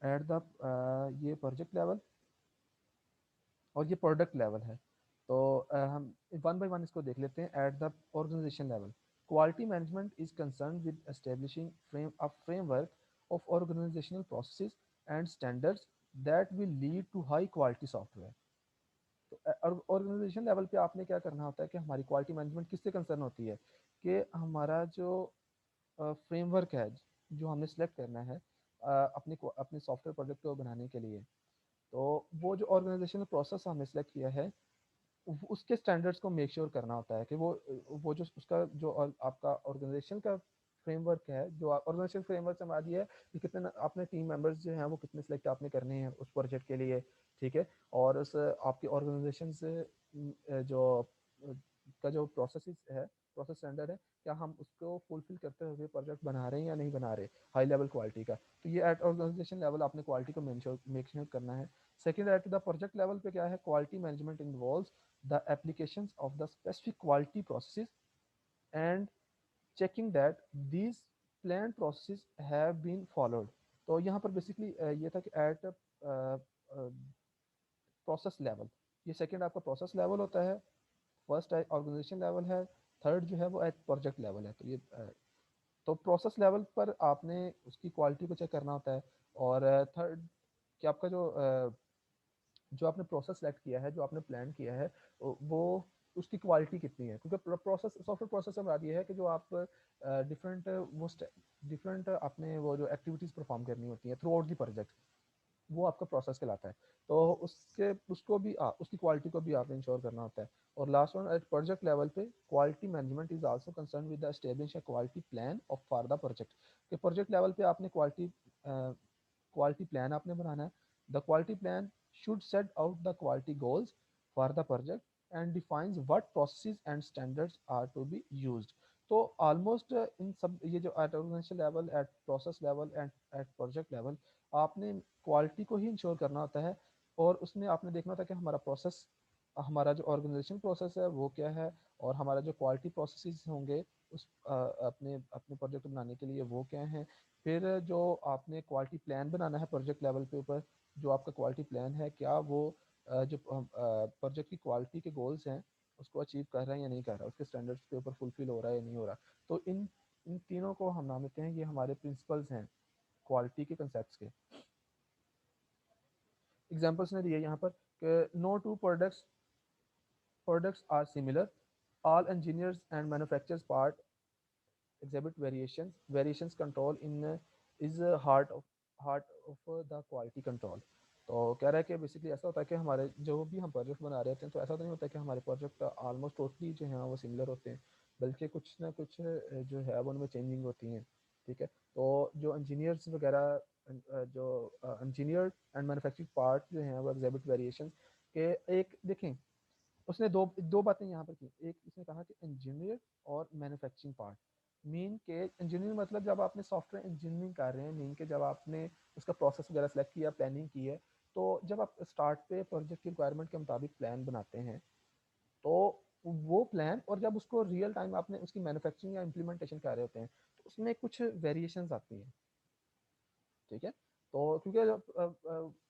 एट द ये प्रोजेक्ट लेवल और ये प्रोडक्ट लेवल है। तो हम वन बाय वन इसको देख लेते हैं। At the organization level quality management is concern with establishing framework of organizational processes and standards that will lead to high quality software. तो ऑर्गेनाइजेशन लेवल पे आपने क्या करना होता है कि हमारी क्वालिटी मैनेजमेंट किससे कंसर्न होती है कि हमारा जो फ्रेमवर्क है जो हमने सेलेक्ट करना है अपने सॉफ्टवेयर प्रोजेक्ट को बनाने के लिए। तो वो जो ऑर्गेनाइजेशनल प्रोसेस हमने सेलेक्ट किया है उसके स्टैंडर्ड्स को मेक श्योर करना होता है कि वो जो उसका जो आपका ऑर्गेनाइजेशन का फ्रेमवर्क है, जो ऑर्गेनाइजेशन फ्रेमवर्क से हमारा ये है कि कितने अपने टीम मेंबर्स जो हैं वो कितने सेलेक्ट आपने करने हैं उस प्रोजेक्ट के लिए। ठीक है। और उस आपकी ऑर्गेनाइजेशन से जो का जो प्रोसेस है, प्रोसेस स्टैंडर्ड है, क्या हम उसको फुलफिल करते हुए प्रोजेक्ट बना रहे हैं या नहीं बना रहे हाई लेवल क्वालिटी का। तो ये एट ऑर्गेनाइजेशन लेवल आपने क्वालिटी को मेक श्योर करना है। Second at the project level पे क्या है, quality management involves the applications of the specific quality processes and checking that these planned processes have been followed। तो यहाँ पर बेसिकली ये था कि एट प्रोसेस लेवल, ये सेकंड आपका प्रोसेस लेवल होता है, फर्स्ट ऑर्गेनाइजेशन लेवल है, थर्ड जो है वो एट प्रोजेक्ट लेवल है। तो ये तो प्रोसेस लेवल पर आपने उसकी क्वालिटी को चेक करना होता है। और थर्ड कि आपका जो आपने प्रोसेस सेलेक्ट किया है, जो आपने प्लान किया है, वो उसकी क्वालिटी कितनी है। क्योंकि प्रोसेस सॉफ्टवेयर प्रोसेस से बात ये है कि जो आप डिफरेंट वो डिफरेंट आपने वो जो एक्टिविटीज़ परफॉर्म करनी होती है थ्रू आउट दी प्रोजेक्ट, वो आपका प्रोसेस कहलाता है। तो उसके उसको भी उसकी क्वालिटी को भी आपने इंश्योर करना होता है। और last one at project level पे quality management is also concern with the establish a quality plan of for the project. कि प्रोजेक्ट लेवल पे आपने क्वालिटी प्लान आपने बनाना है। The quality plan should set out the quality goals for the project and defines what processes and standards are to be used। तो ऑलमोस्ट इन सब ये जो at organization level, at process level and at project level आपने क्वालिटी को ही इंश्योर करना होता है। और उसमें आपने देखना होता है कि हमारा प्रोसेस, हमारा जो ऑर्गेनाइजेशन प्रोसेस है वो क्या है और हमारा जो क्वालिटी प्रोसेसेस होंगे उस अपने अपने प्रोजेक्ट बनाने के लिए वो क्या हैं। फिर जो आपने क्वालिटी प्लान बनाना है प्रोजेक्ट लेवल पे ऊपर, जो आपका क्वालिटी प्लान है क्या वो जो प्रोजेक्ट की क्वालिटी के गोल्स हैं उसको अचीव कर रहा है या नहीं कर रहा, उसके स्टैंडर्ड्स के ऊपर फुलफिल हो रहा है या नहीं हो रहा। तो इन इन तीनों को हम नाम देते हैं, ये हमारे प्रिंसिपल्स हैं क्वालिटी के कंसेप्ट के। एग्जाम्पल्स ने दिए यहाँ पर कि no two products are similar, all engineers and manufacturers part exhibit variations control in is heart of the quality control। तो कह रहा है कि बेसिकली ऐसा होता है कि हमारे जो भी हम प्रोजेक्ट बना रहे होते हैं तो ऐसा तो नहीं होता कि हमारे प्रोजेक्ट ऑलमोस्ट टोटली जो है वो सिमिलर होते हैं, बल्कि कुछ ना कुछ जो है वो उनमें चेंजिंग होती हैं। ठीक है। तो जो इंजीनियर्स वगैरह जो इंजीनियर एंड मैन्युफैक्चरिंग पार्ट जो हैं वो एग्जिबिट वेरिएशन के एक देखें, उसने दो दो बातें यहाँ पर की। एक इसने कहा कि इंजीनियर और मैन्युफैक्चरिंग पार्ट मीन के इंजीनियर मतलब जब आपने सॉफ्टवेयर इंजीनियरिंग कर रहे हैं, मीन के जब आपने उसका प्रोसेस वगैरह सेलेक्ट किया, प्लानिंग की है, तो जब आप स्टार्ट पे प्रोजेक्ट की रिक्वायरमेंट के मुताबिक प्लान बनाते हैं तो वो प्लान और जब उसको रियल टाइम आपने उसकी मैन्युफैक्चरिंग या इम्प्लीमेंटेशन कर रहे होते हैं तो उसमें कुछ वेरिएशंस आती हैं। ठीक है। तो क्योंकि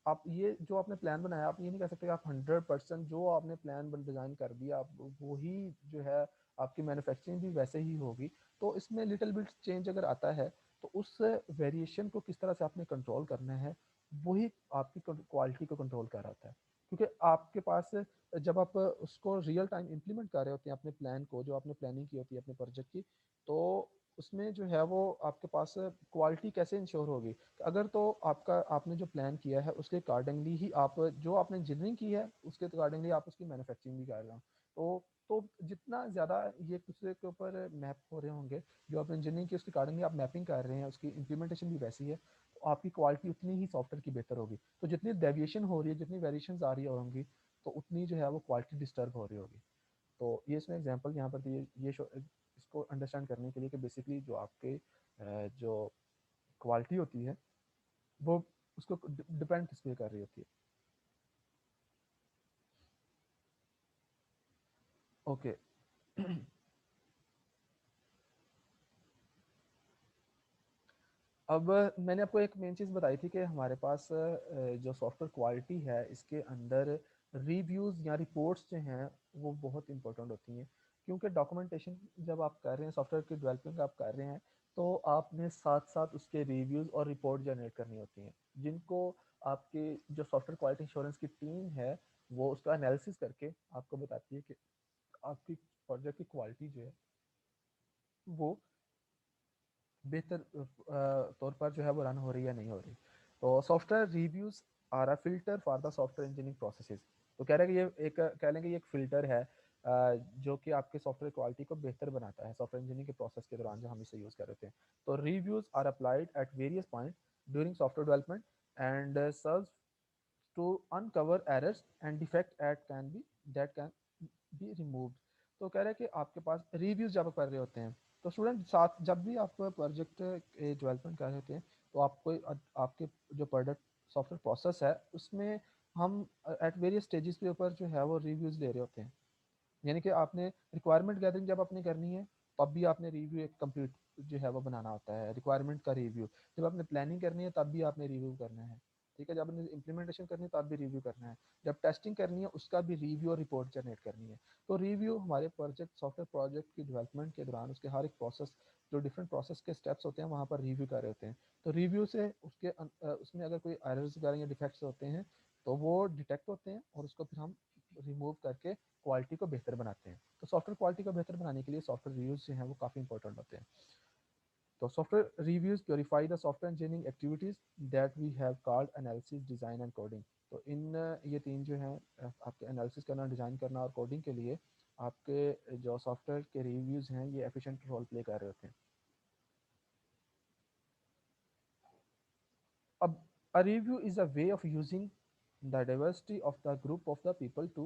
आप ये जो आपने प्लान बनाया, आप ये नहीं कह सकते कि आप 100% जो आपने प्लान डिज़ाइन कर दिया आप वही जो है आपकी मैन्युफैक्चरिंग भी वैसे ही होगी। तो इसमें लिटिल बिट चेंज अगर आता है तो उस वेरिएशन को किस तरह से आपने कंट्रोल करना है, वही आपकी क्वालिटी को कंट्रोल कर रहा होता है। क्योंकि आपके पास जब आप उसको रियल टाइम इम्प्लीमेंट कर रहे होते हैं अपने प्लान को, जो आपने प्लानिंग की होती है अपने प्रोजेक्ट की, तो उसमें जो है वो आपके पास क्वालिटी कैसे इंश्योर होगी? अगर तो आपका आपने जो प्लान किया है उसके अकॉर्डिंगली ही आप जो आपने इंजीनियरिंग की है उसके अकॉर्डिंगली आप उसकी मैन्युफैक्चरिंग भी कर रहे हो, तो जितना ज़्यादा ये एक दूसरे के ऊपर मैप हो रहे होंगे, जो आप इंजीनियरिंग की उसके अकॉर्डिंगली आप मैपिंग कर रहे हैं, उसकी इम्प्लीमेंटेशन भी वैसी है, तो आपकी क्वालिटी उतनी ही सॉफ्टवेयर की बेहतर होगी। तो जितनी डेविएशन हो रही है, जितनी वेरिएशन आ रही होंगी, तो उतनी जो है वो क्वालिटी डिस्टर्ब हो रही होगी। तो ये इसमें एग्जांपल यहाँ पर दिए, इसको अंडरस्टैंड करने के लिए कि बेसिकली जो आपके जो क्वालिटी होती है वो उसको डिपेंड किस पे कर रही होती है। ओके। अब मैंने आपको एक मेन चीज़ बताई थी कि हमारे पास जो सॉफ्टवेयर क्वालिटी है इसके अंदर रिव्यूज़ या रिपोर्ट्स जो हैं वो बहुत इंपॉर्टेंट होती हैं, क्योंकि डॉक्यूमेंटेशन जब आप कर रहे हैं, सॉफ्टवेयर की डेवलपमेंट आप कर रहे हैं, तो आपने साथ साथ उसके रिव्यूज़ और रिपोर्ट जनरेट करनी होती हैं, जिनको आपके जो सॉफ्टवेयर क्वालिटी इंश्योरेंस की टीम है वो उसका एनालिसिस करके आपको बताती है कि आपकी प्रोजेक्ट की क्वालिटी जो है वो बेहतर तौर पर जो है वो रन हो रही है या नहीं हो रही। तो software reviews are a filter for the software engineering processes. तो कह रहे हैं कि ये एक कह लेंगे ये एक फिल्टर है जो कि आपके सॉफ्टवेयर क्वालिटी को बेहतर बनाता है सॉफ्टवेयर इंजीनियरिंग के प्रोसेस के दौरान जो हम इसे यूज़ कर रहे थे। तो reviews are applied at various point during software development and serve to uncover errors and defect that can be removed। तो कह रहे हैं कि आपके पास रिव्यूज जब कर रहे होते हैं, तो स्टूडेंट साथ जब भी आप प्रोजेक्ट डेवलपमेंट कर रहे होते हैं, तो आपको आपके जो प्रोडक्ट सॉफ्टवेयर प्रोसेस है उसमें हम एट वेरियस स्टेजेस के ऊपर जो है वो रिव्यूज ले रहे होते हैं। यानी कि आपने रिक्वायरमेंट गैदरिंग जब आपने करनी है, तब भी आपने रिव्यू एक कंप्लीट जो है वो बनाना होता है, रिक्वायरमेंट का रिव्यू। जब आपने प्लानिंग करनी है तब भी आपने रिव्यू करना है, ठीक है। जब आपने इम्प्लीमेंटेशन करनी है तब भी रिव्यू करना है, जब टेस्टिंग करनी है उसका भी रिव्यू और रिपोर्ट जनरेट करनी है। तो रिव्यू हमारे प्रोजेक्ट सॉफ्टवेयर प्रोजेक्ट की डेवलपमेंट के दौरान उसके हर एक प्रोसेस, जो डिफरेंट प्रोसेस के स्टेप्स होते हैं वहाँ पर रिव्यू कर रहे होते हैं। तो रिव्यू से उसमें अगर कोई एरर्स वगैरह या डिफेक्ट्स होते हैं तो वो डिटेक्ट होते हैं और उसको फिर हम रिमूव करके क्वालिटी को बेहतर बनाते हैं। तो सॉफ्टवेयर क्वालिटी को बेहतर बनाने के लिए सॉफ्टवेयर रिव्यूज जो हैं वो काफ़ी इंपॉर्टेंट होते हैं। तो software reviews purify the software engineering activities that we have called analysis, design and coding. तो इन ये तीन जो हैं आपके एनालिसिस करना, डिज़ाइन करना और कोडिंग के लिए आपके जो सॉफ्टवेयर के रिव्यूज हैं ये एफिशिएंट रोल प्ले कर रहे होते हैं। अब a review is a way of using the diversity of the group of the people to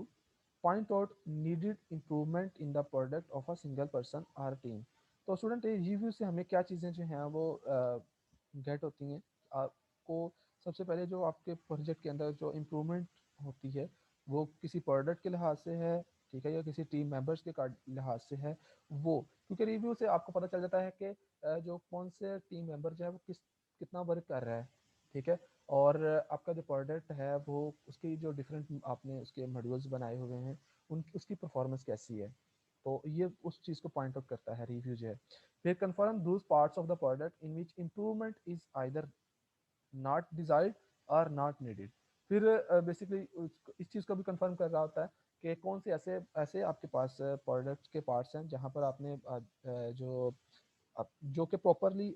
point out needed improvement in the product of a single person or team। तो स्टूडेंट ये रिव्यू से हमें क्या चीज़ें जो हैं वो गेट होती हैं। आपको सबसे पहले जो आपके प्रोजेक्ट के अंदर जो इम्प्रूवमेंट होती है वो किसी प्रोडक्ट के लिहाज से है, ठीक है, या किसी टीम मेंबर्स के लिहाज से है, वो क्योंकि रिव्यू से आपको पता चल जाता है कि जो कौन से टीम मेंबर जो है वो कितना वर्क कर रहा है, ठीक है। और आपका जो प्रोडक्ट है वो उसकी जो डिफरेंट आपने उसके मॉड्यूल्स बनाए हुए हैं उन उसकी परफॉर्मेंस कैसी है, तो ये उस चीज़ को पॉइंट आउट करता है रिव्यू जो है। फिर कंफर्म दूस parts of the product in which improvement is either not desired और नॉट नीडेड। फिर बेसिकली इस चीज़ को भी कंफर्म कर रहा होता है कि कौन से ऐसे ऐसे आपके पास प्रोडक्ट्स के पार्ट्स हैं जहाँ पर आपने जो कि प्रॉपरली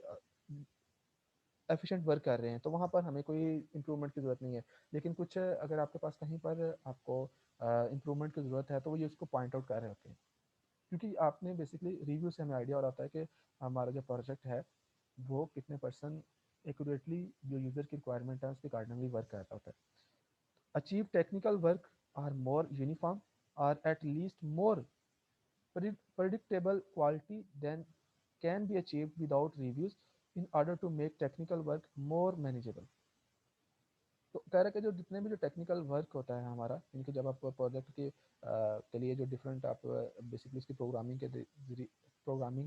एफिशिएंट वर्क कर रहे हैं, तो वहाँ पर हमें कोई इम्प्रूवमेंट की ज़रूरत नहीं है। लेकिन कुछ अगर आपके पास कहीं पर आपको इम्प्रूवमेंट की ज़रूरत है तो वो ये उसको पॉइंट आउट कर रहे होते हैं, क्योंकि आपने बेसिकली रिव्यू से हमें आइडिया हो रहा होता है कि हमारा जो प्रोजेक्ट है वो कितने परसेंट एक्यूरेटली जो यूज़र की रिक्वायरमेंट है उसके अकॉर्डिंगली वर्क कर रहा होता है। Achieve technical work or more uniform or at least more predictable quality then can be achieved without reviews in order to make technical work more manageable। तो कह रहा है कि जो जितने भी जो टेक्निकल वर्क होता है हमारा, इनके जब आप प्रोजेक्ट के लिए जो डिफरेंट आप बेसिकली उसकी प्रोग्रामिंग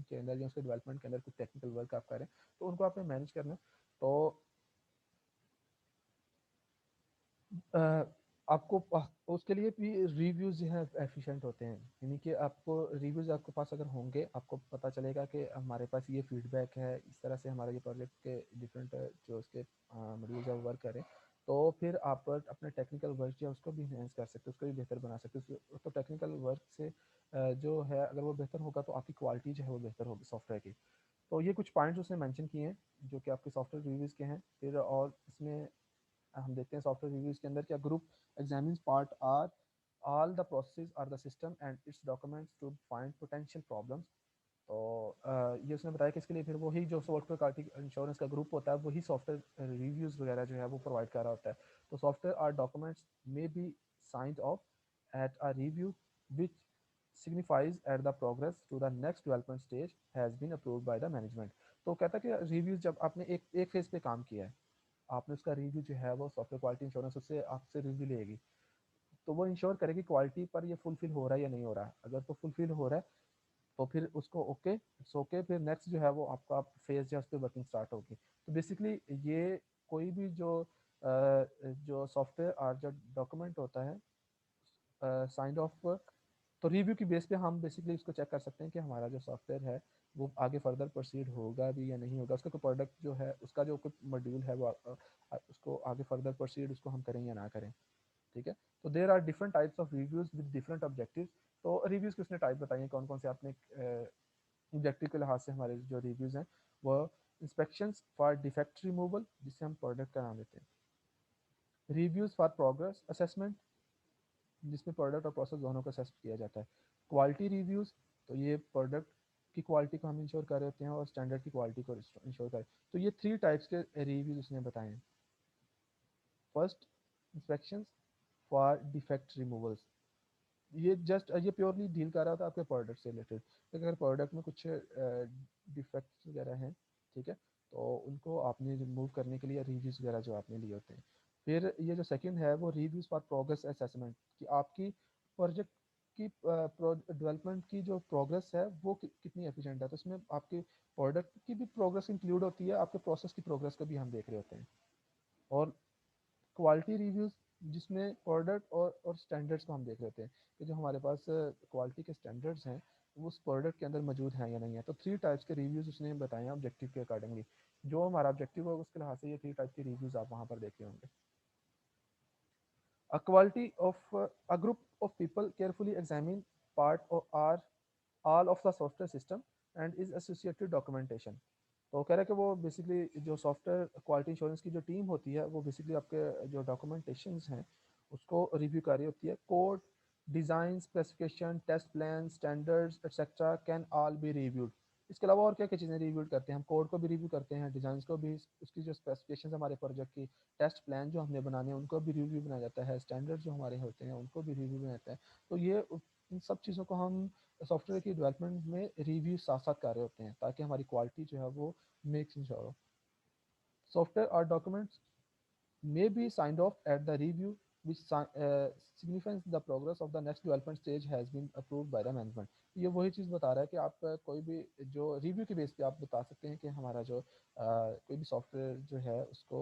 के अंदर या उसके डेवलपमेंट के अंदर कुछ टेक्निकल वर्क आप करें तो उनको आपने मैनेज करना है। तो अ, आपको उसके लिए भी रिव्यूज़ जो है एफिशिएंट होते हैं, यानी कि आपको रिव्यूज़ आपके पास अगर होंगे आपको पता चलेगा कि हमारे पास ये फीडबैक है, इस तरह से हमारा ये प्रोजेक्ट के डिफरेंट जो उसके मॉड्यूल्स है वो वर्क करें, तो फिर आप अपने टेक्निकल वर्क जो है उसको भी इन्हेंस कर सकते हो, उसको भी बेहतर बना सकते हो। तो टेक्निकल वर्क से जो है अगर वो बेहतर होगा तो आपकी क्वालिटी जो है वो बेहतर होगी सॉफ्टवेयर की। तो ये कुछ पॉइंट्स उसने मेंशन किए हैं जो कि आपके सॉफ्टवेयर रिव्यूज़ के हैं। फिर और इसमें हम देखते हैं सॉफ्टवेयर रिव्यूज़ के अंदर क्या group examines part or all the process or the system and its documents to find potential problems. तो ये उसने बताया कि इसके लिए फिर वही जो सॉफ्टवेयर क्वालिटी इंश्योरेंस का ग्रुप होता है वही सॉफ्टवेयर रिव्यूज़ वगैरह जो है वो प्रोवाइड कर रहा होता है। तो software or documents may be signed off at a review which signifies at the progress to the next development stage has been approved by the management। तो कहता है कि रिव्यूज जब आपने एक फेज पे काम किया है, आपने उसका रिव्यू जो है वो सॉफ्टवेयर क्वालिटी इंश्योरेंस उससे आपसे रिव्यू लेगी, तो वो इंश्योर करेगी क्वालिटी पर ये फुलफिल हो रहा है या नहीं हो रहा है। अगर तो फुलफिल हो रहा है तो फिर उसको ओके इट्स ओके, फिर नेक्स्ट जो है वो आपका फेज जो है उस पर वर्किंग स्टार्ट होगी। तो बेसिकली ये कोई भी जो सॉफ्टवेयर और जो डॉक्यूमेंट होता है साइंड ऑफ, तो रिव्यू की बेस पे हम बेसिकली उसको चेक कर सकते हैं कि हमारा जो सॉफ्टवेयर है वो आगे फर्दर प्रोसीड होगा भी या नहीं होगा, उसका कोई प्रोडक्ट जो है उसका जो कोई मॉड्यूल है वो उसको आगे फर्दर प्रोसीड उसको हम करें या ना करें। ठीक है। तो there are different types of reviews with different objectives. तो रिव्यूज किसने टाइप बताइए कौन कौन से आपने ऑब्जेक्टिव के लिहाज से हमारे जो रिव्यूज हैं वो इंस्पेक्शंस फॉर डिफेक्ट रिमूवल जिससे हम प्रोडक्ट का नाम लेते हैं, रिव्यूज फॉर प्रोग्रेस असेसमेंट जिसमें प्रोडक्ट और प्रोसेस दोनों को असेस किया जाता है, क्वालिटी रिव्यूज तो ये प्रोडक्ट की क्वालिटी को हम इंश्योर कर रहे होते हैं और स्टैंडर्ड की क्वालिटी को इंश्योर करें। तो ये 3 टाइप्स के रिव्यूज उसने बताए हैं। First inspections for defect removals, ये जस्ट ये प्योरली डील कर रहा था आपके प्रोडक्ट से रिलेटेड। तो अगर प्रोडक्ट में कुछ डिफेक्ट्स वगैरह हैं, ठीक है, तो उनको आपने रिमूव करने के लिए रिव्यूज़ वगैरह जो आपने लिए होते हैं। फिर ये जो सेकंड है वो रिव्यूज़ फॉर प्रोग्रेस असेसमेंट, कि आपकी प्रोजेक्ट की डेवलपमेंट की जो प्रोग्रेस है वो कितनी एफिशिएंट है। तो इसमें आपके प्रोडक्ट की भी प्रोग्रेस इंक्लूड होती है, आपके प्रोसेस की प्रोग्रेस को भी हम देख रहे होते हैं। और क्वालिटी रिव्यूज़ जिसमें प्रोडक्ट और स्टैंडर्ड्स को हम देख लेते हैं कि जो हमारे पास क्वालिटी के स्टैंडर्ड्स हैं वो उस प्रोडक्ट के अंदर मौजूद हैं या नहीं है। तो 3 टाइप्स के रिव्यूज़ उसने बताए हैं ऑब्जेक्टिव के अकॉर्डिंगली। जो हमारा ऑब्जेक्टिव होगा उसके लिहाज से ये 3 टाइप के रिव्यूज़ आप वहाँ पर देख रहे होंगे। A quality of a group of people carefully examine part of are all of the software system and is associated documentation। तो कह रहा है कि वो बेसिकली जो सॉफ्टवेयर क्वालिटी इंश्योरेंस की जो टीम होती है वो बेसिकली आपके जो डॉक्यूमेंटेशंस हैं उसको रिव्यू कर रही होती है। Code design specification test plan standards etcetera can all be reviewed. इसके अलावा और क्या क्या चीज़ें रिव्यू करते हैं, हम कोड को भी रिव्यू करते हैं, डिज़ाइन को भी, उसकी जो स्पेसिफिकेशन हमारे प्रोजेक्ट की, टेस्ट प्लान जो हमने बनाने हैं उनको भी रिव्यू बनाया जाता है, स्टैंडर्ड जो हमारे होते हैं उनको भी रिव्यू बनाया जाता है। तो ये इन सब चीज़ों को हम सॉफ्टवेयर की डेवलपमेंट में रिव्यू साथ साथ कर रहे होते हैं ताकि हमारी क्वालिटी जो है वो मेक्स इंश्योर हो। सॉफ्टवेयर और documents may be signed off at the review which signifies the progress of the next development stage has been approved by the management। ये वही चीज़ बता रहा है कि आप कोई भी जो रिव्यू के बेस पे आप बता सकते हैं कि हमारा जो कोई भी सॉफ्टवेयर जो है उसको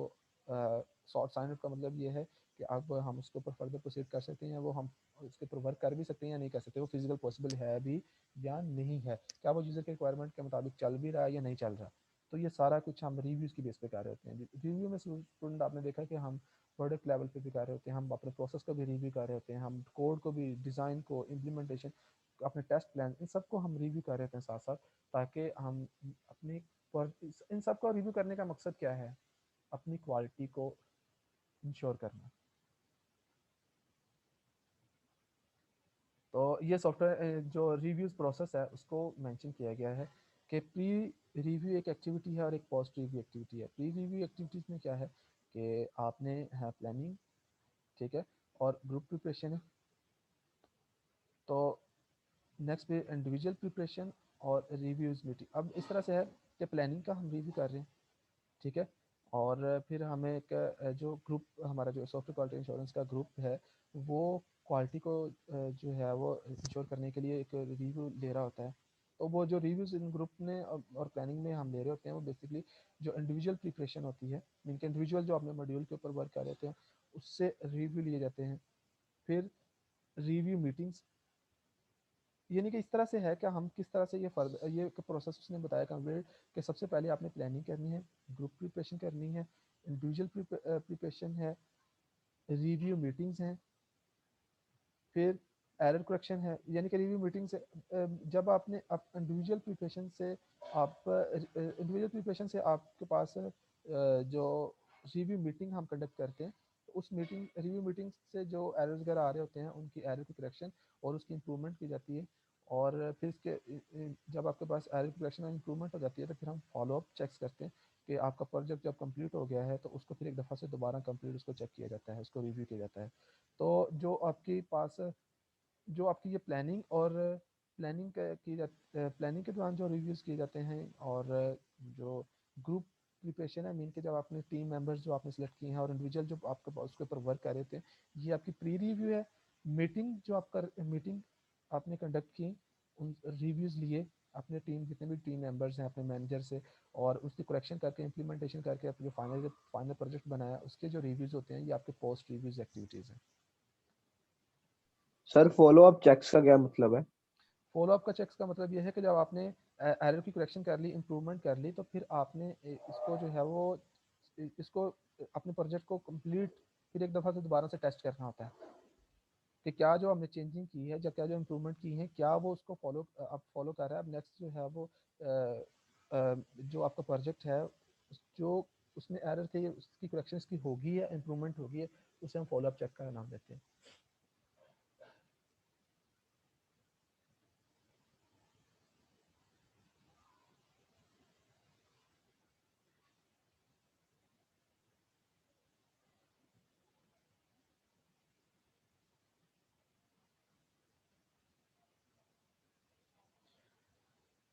शॉर्ट साइन का मतलब ये है कि अब हम उसके ऊपर फर्दर प्रोसीड कर सकते हैं, वो हम उसके ऊपर वर्क कर भी सकते हैं या नहीं कर सकते, वो फिजिकल पॉसिबल है भी या नहीं है, क्या वो यूज़र के रिक्वायरमेंट के मुताबिक चल भी रहा है या नहीं चल रहा। तो ये सारा कुछ हम रिव्यूज़ की बेस पे कर रहे होते हैं। रिव्यू में स्टूडेंट आपने देखा कि हम प्रोडक्ट लेवल पे भी कर रहे होते हैं, हम अपने प्रोसेस को भी रिव्यू कर रहे होते हैं, हम कोड को भी, डिज़ाइन को, इम्प्लीमेंटेशन, अपने टेस्ट प्लान, इन सबको हम रिव्यू कर रहे होते हैं साथ साथ, ताकि हम अपनी इन सब को रिव्यू करने का मकसद क्या है, अपनी क्वालिटी को इंश्योर करना। तो ये सॉफ्टवेयर जो रिव्यूज़ प्रोसेस है उसको मेंशन किया गया है कि प्री रिव्यू एक एक्टिविटी है और एक पोस्ट रिव्यू एक्टिविटी है। प्री रिव्यू एक्टिविटीज़ में क्या है कि आपने है प्लानिंग, ठीक है, और ग्रुप प्रिपरेशन है। तो नेक्स्ट पे इंडिविजुअल प्रिपरेशन और रिव्यूज़ मीटिंग। अब इस तरह से है कि प्लानिंग का हम रिव्यू कर रहे हैं, ठीक है, और फिर हमें एक जो ग्रुप हमारा जो सॉफ्टवेयर क्वालिटी इंश्योरेंस का ग्रुप है वो क्वालिटी को जो है वो इंश्योर करने के लिए एक रिव्यू ले रहा होता है। तो वो जो रिव्यूज़ इन ग्रुप में और प्लानिंग में हम ले रहे होते हैं वो बेसिकली जो इंडिविजुअल प्रिपरेशन होती है, इनके इंडिविजुअल जो अपने मॉड्यूल के ऊपर वर्क कर रहे होते हैं उससे रिव्यू लिए जाते हैं। फिर रिव्यू मीटिंग्स, यानी कि इस तरह से है कि हम किस तरह से ये प्रोसेस उसने बताया कंप्लीट, कि सबसे पहले आपने प्लानिंग करनी है, ग्रुप प्रिपरेशन करनी है, इंडिविजुअल प्रिपरेशन है, रिव्यू मीटिंग्स हैं, फिर एरर करेक्शन है। यानी कि रिव्यू मीटिंग से जब आपने इंडिविजुअल प्रिपरेशन से आप इंडिविजुअल प्रिपरेशन से आपके पास जो रिव्यू मीटिंग हम कंडक्ट करते हैं, तो उस मीटिंग रिव्यू मीटिंग से जो एरर्स वगैरह आ रहे होते हैं उनकी एरर की करेक्शन और उसकी इम्प्रूवमेंट की जाती है। और फिर जब आपके पास एरर की करेक्शन और इम्प्रूवमेंट हो जाती है तो फिर हम फॉलो अप चेक्स करते हैं कि आपका प्रोजेक्ट जब कंप्लीट हो गया है तो उसको फिर एक दफ़ा से दोबारा कंप्लीट उसको चेक किया जाता है, उसको रिव्यू किया जाता है। तो जो आपके पास जो आपकी ये प्लानिंग और प्लानिंग के दौरान जो रिव्यूज़ किए जाते हैं, और जो ग्रुप प्रिपरेशन है मीन के जब आपने टीम मेंबर्स जो आपने सेलेक्ट किए हैं और इंडिविजुअल जो आपके पास उसके ऊपर वर्क कर रहे थे, ये आपकी प्री रिव्यू है। मीटिंग जो आपका मीटिंग आपने कंडक्ट की, उन रिव्यूज़ लिए अपने टीम जितने भी टीम मेंबर्स हैं अपने मैनेजर से, और उसकी करेक्शन करके इम्प्लीमेंटेशन करके अपने जो फाइनल प्रोजेक्ट बनाया उसके जो रिव्यूज़ होते हैं, ये आपके पोस्ट रिव्यूज़ एक्टिविटीज़ हैं। सर फॉलो अप चेक्स का क्या मतलब है? फॉलो अप का चेक्स का मतलब ये है कि जब आपने एरर की करेक्शन कर ली, इम्प्रूवमेंट कर ली, तो फिर आपने इसको जो है वो इसको अपने प्रोजेक्ट को कंप्लीट फिर एक दफ़ा से दोबारा से टेस्ट करना होता है कि क्या जो हमने चेंजिंग की है, क्या जो इम्प्रूवमेंट की है, क्या वो उसको अब फॉलो कर रहा है। अब नेक्स्ट जो है वो जो आपका प्रोजेक्ट है, जो उसमें एरर थे उसकी करेक्शन की होगी या इम्प्रूवमेंट होगी है, उसे हम फॉलो अप चेक का नाम देते हैं।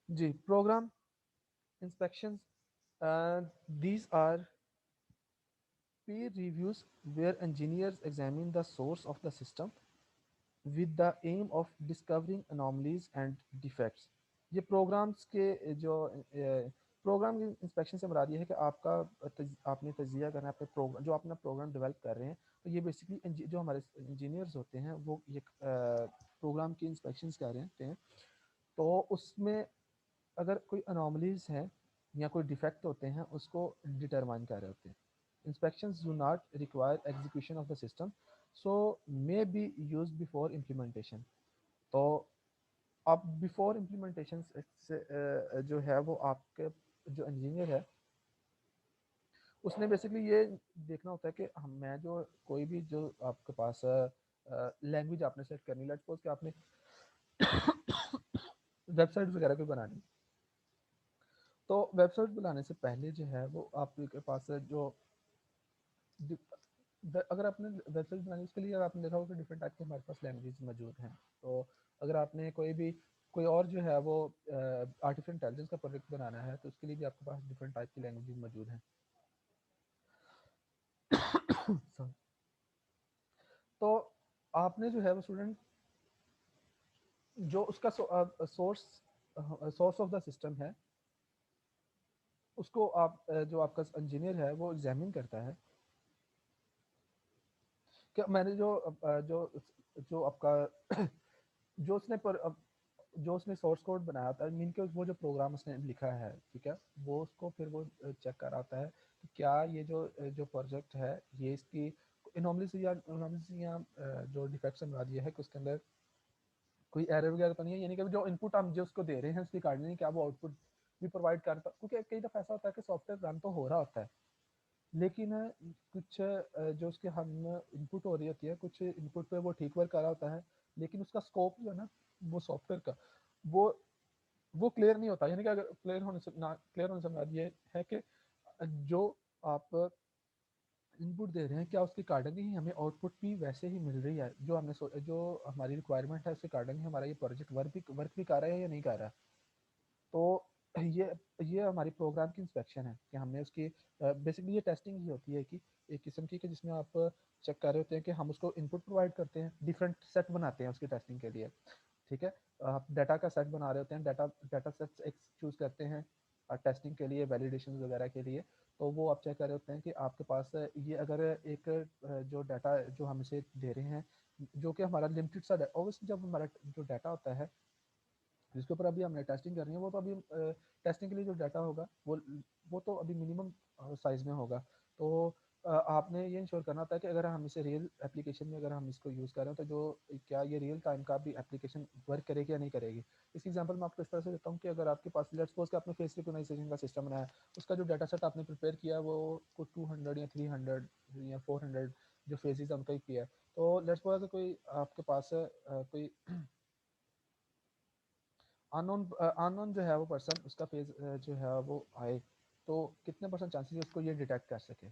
जी, programme inspections, these are peer reviews where engineers examine the source of the system with the aim of discovering anomalies and defects. ये प्रोग्राम्स के जो प्रोग्राम की इंस्पेक्शन से मुराद ये है कि आपने तजिया करना है अपने प्रोग्राम, जो अपना प्रोग्राम डेवलप कर रहे हैं। तो ये बेसिकली जो हमारे इंजीनियर्स होते हैं वो ये प्रोग्राम की इंस्पेक्शंस कर रहे हैं। तो उसमें अगर कोई अनोमलीज हैं या कोई डिफेक्ट होते हैं उसको डिटरमाइन कर रहे होते हैं। Inspections do not require execution of the system, so may be use before implementation. तो अब बिफोर इम्प्लीमेंटेशन जो है वो आपके जो इंजीनियर है उसने बेसिकली ये देखना होता है कि मैं जो कोई भी जो आपके पास लैंग्वेज आपने सेट करनी, लेट्स सपोज कि आपने वेबसाइट वगैरह कोई बनानी, तो वेबसाइट बनाने से पहले जो है वो आपके पास जो अगर आपने वेबसाइट बनानी उसके लिए आपने देखा होगा कि डिफरेंट टाइप के हमारे पास लैंग्वेज मौजूद हैं। तो अगर आपने कोई और जो है वो आर्टिफिशियल इंटेलिजेंस का प्रोजेक्ट बनाना है तो उसके लिए भी आपके पास डिफरेंट टाइप की लैंग्वेज मौजूद हैं। Sorry। तो आपने जो है वो स्टूडेंट जो उसका source source of the system है उसको जो आपका इंजीनियर है वो एग्जामिन करता है कि मैंने जो जो आपका जो उसने पर जो उसने सोर्स कोड बनाया था, मीन के वो जो प्रोग्राम उसने लिखा है, ठीक है, वो उसको फिर वो चेक कर आता है कि क्या ये जो प्रोजेक्ट है ये इसकी एनॉमलीज या जो डिफेक्ट्स मुराद ये है कि उसके अंदर कोई एरर वगैरह तो नहीं है। यानी कि जो इनपुट हम जो उसको दे रहे हैं उसके कारण क्या वो आउटपुट भी प्रोवाइड करता, क्योंकि कई दफ़ा ऐसा होता है कि सॉफ्टवेयर रन तो हो रहा होता है लेकिन कुछ जो उसके हम इनपुट हो रही होती है, कुछ इनपुट पे वो ठीक वर्क कर रहा होता है लेकिन उसका स्कोप जो है ना वो सॉफ्टवेयर का वो वो क्लियर नहीं होता। यानी कि अगर क्लियर होने से मुराद ये है कि जो आप इनपुट दे रहे हैं क्या उसके अकॉर्डिंग ही हमें आउटपुट भी वैसे ही मिल रही है, जो हमारी रिक्वायरमेंट है उसके अकॉर्डिंग ही हमारा ये प्रोजेक्ट वर्क भी कर रहा है या नहीं कर रहा। तो ये ये हमारी प्रोग्राम की इंस्पेक्शन है कि हमने उसकी बेसिकली ये टेस्टिंग ही होती है कि एक किस्म की कि जिसमें आप चेक कर रहे होते हैं कि हम उसको इनपुट प्रोवाइड करते हैं, डिफरेंट सेट बनाते हैं उसकी टेस्टिंग के लिए, ठीक है। आप डाटा का सेट बना रहे होते हैं, डाटा डाटा सेट्स एक चूज़ करते हैं टेस्टिंग के लिए, वैलिडेशन वगैरह के लिए। तो वो आप चेक कर रहे होते हैं कि आपके पास ये अगर एक जो डाटा जो हम इसे दे रहे हैं जो कि हमारा लिमिटेड सा, ऑब्वियसली जब हमारा जो डाटा होता है जिसके ऊपर अभी हमने टेस्टिंग करनी है, वो तो अभी टेस्टिंग के लिए जो डाटा होगा वो तो अभी मिनिमम साइज में होगा। तो आपने ये इंश्योर करना होता है कि अगर हम इसे रियल एप्लीकेशन में अगर हम इसको यूज़ कर रहे हैं तो जो क्या ये रियल टाइम का भी एप्लीकेशन वर्क करेगी या नहीं करेगी। इस एग्जांपल मैं आपको इस तरह से देता हूँ कि अगर आपके पास लेट्स सपोज कि आपने फेस रिकॉग्निशन का सिस्टम बनाया है, उसका जो डाटा सेट आपने प्रिपेयर किया है वो कुछ 200 या 300 या 400 जो फेजेस है उनका ही किया है। तो लेट्स सपोज कोई आपके पास कोई अननोन जो है वो पर्सन उसका फेस जो है वो आए, तो कितने परसेंट चांसेस है उसको ये डिटेक्ट कर सके।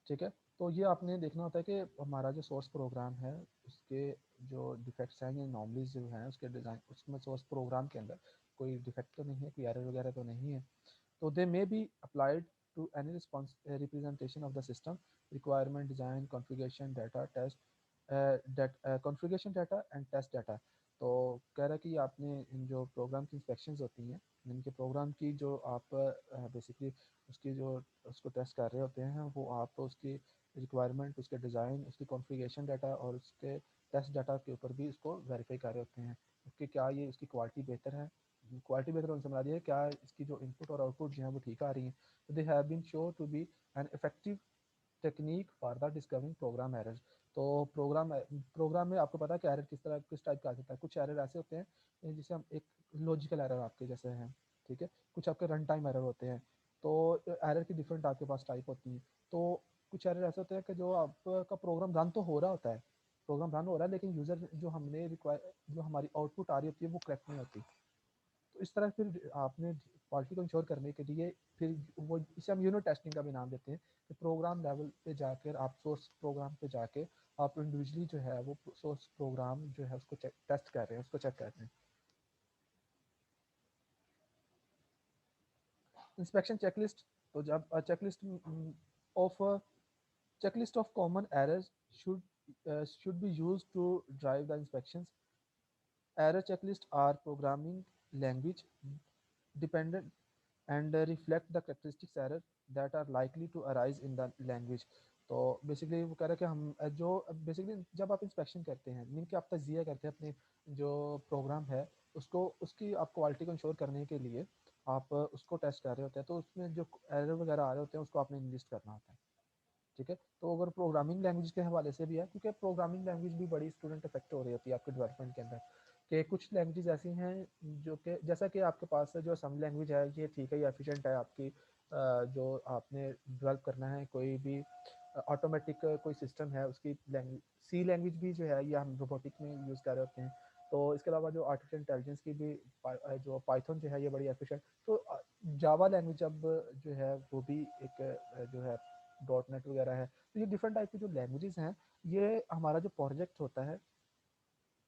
ठीक है, तो ये आपने देखना होता है कि हमारा जो सोर्स प्रोग्राम है उसके जो डिफेक्ट्स हैं या नॉर्मलीज जो हैं उसके डिज़ाइन उसमें सोर्स प्रोग्राम के अंदर कोई डिफेक्ट तो नहीं है, कोई एरर वगैरह तो नहीं है। तो they may be applied to any response representation of the system requirement design configuration data test configuration data and test data। तो कह रहा है कि आपने इन जो प्रोग्राम की इंस्पेक्शंस होती हैं, इनके प्रोग्राम की जो आप बेसिकली उसकी जो उसको टेस्ट कर रहे होते हैं वो आप उसकी रिक्वायरमेंट उसके डिज़ाइन उसकी कॉन्फ़िगरेशन डाटा और उसके टेस्ट डाटा के ऊपर भी इसको वेरीफाई कर रहे होते हैं कि क्या ये इसकी क्वालिटी बेहतर है। क्वालिटी बेहतर होने से मरा है क्या इसकी जो इनपुट और आउटपुट जो है वो ठीक आ रही हैं। तो they have been show to be an effective technique for the discovering program errors. तो प्रोग्राम में आपको पता है कि एरर किस टाइप का आ सकता है। कुछ एरर ऐसे होते हैं जिसे हम एक लॉजिकल एरर आपके जैसे हैं, ठीक है, कुछ आपके रन टाइम एरर होते हैं। तो एरर की डिफरेंट आपके पास टाइप होती हैं। तो कुछ एरर ऐसे होते हैं कि जो आपका प्रोग्राम रन तो हो रहा होता है, प्रोग्राम रन हो रहा है लेकिन यूज़र जो हमने रिक्वायर जो हमारी आउटपुट आ रही होती है वो करेक्ट नहीं होती। तो इस तरह फिर आपने क्वालिटी को इंश्योर करने के लिए फिर वो इसे हम यूनिट टेस्टिंग का भी नाम देते हैं कि प्रोग्राम लेवल पे जाकर आप सोर्स प्रोग्राम पे जाके आप इंडिविजुअली जो है वो सोर्स प्रोग्राम जो है उसको टेस्ट कर रहे हैं, उसको चेक कर रहे हैं। इंस्पेक्शन चेकलिस्ट, तो जब checklist of checklist of common errors should be used to drive the inspections. Error checklists are programming language dependent and reflect the characteristics error that are likely to arise in the language। तो बेसिकली वो कह रहा है कि हम जो बेसिकली जब आप इंस्पेक्शन करते हैं मीन कि आप तजिया करते हैं अपने जो प्रोग्राम है उसको उसकी आप क्वालिटी को इंश्योर करने के लिए आप उसको टेस्ट कर रहे होते हैं, तो उसमें जो एरर वगैरह आ रहे होते हैं उसको आपने लिस्ट करना होता है। ठीक है, तो अगर प्रोग्रामिंग लैंग्वेज के हवाले से भी है क्योंकि प्रोग्रामिंग लैंग्वेज भी बड़ी स्टूडेंट इफेक्ट हो रही होती है आपके डेवलपमेंट के अंदर कि कुछ लैंग्वेजेस ऐसी हैं जो कि जैसा कि आपके पास जो असम लैंग्वेज है ये ठीक है, ये एफिशिएंट है आपकी जो आपने डेवलप करना है कोई भी ऑटोमेटिक कोई सिस्टम है उसकी लैंग्वेज। सी लैंग्वेज भी जो है ये हम रोबोटिक में यूज़ कर रहे होते हैं। तो इसके अलावा जो आर्टिफिशियल इंटेलिजेंस की भी जो पाइथन जो है ये बड़ी एफिशिएंट। तो जावा लैंग्वेज अब जो है वो भी एक जो है डॉट नेट वगैरह है। तो ये डिफरेंट टाइप की जो लैंग्वेजेस हैं, ये हमारा जो प्रोजेक्ट होता है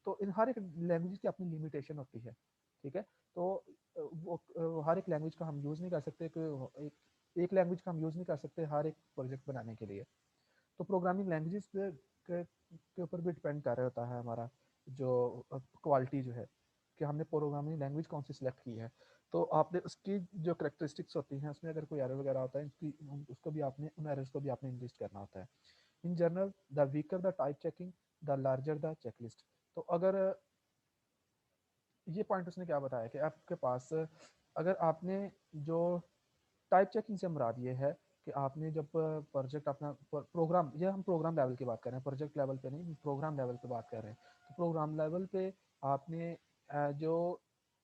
तो इन हर एक लैंग्वेज की अपनी लिमिटेशन होती है। ठीक है, तो वो हर एक लैंग्वेज का हम यूज़ नहीं कर सकते कि एक लैंग्वेज का हम यूज़ नहीं कर सकते हर एक प्रोजेक्ट बनाने के लिए। तो प्रोग्रामिंग लैंग्वेजेस के ऊपर भी डिपेंड कर रहा होता है हमारा जो क्वालिटी जो है कि हमने प्रोग्रामिंग लैंग्वेज कौन सी सिलेक्ट की है। तो आपने उसकी जो करेक्टरिस्टिक्स होती हैं उसमें अगर कोई एरर वगैरह होता है उसको भी आपने उन एरर्स को भी आपने लिस्ट करना होता है। In general the weaker the type checking the larger the checklist. तो अगर ये पॉइंट उसने क्या बताया कि आपके पास अगर आपने जो टाइप चेकिंग से मुराद ये है कि आपने जब प्रोजेक्ट अपना प्रोग्राम, ये हम प्रोग्राम लेवल की बात कर रहे हैं, प्रोजेक्ट लेवल पे नहीं, प्रोग्राम लेवल पे बात कर रहे हैं। तो प्रोग्राम लेवल पे आपने जो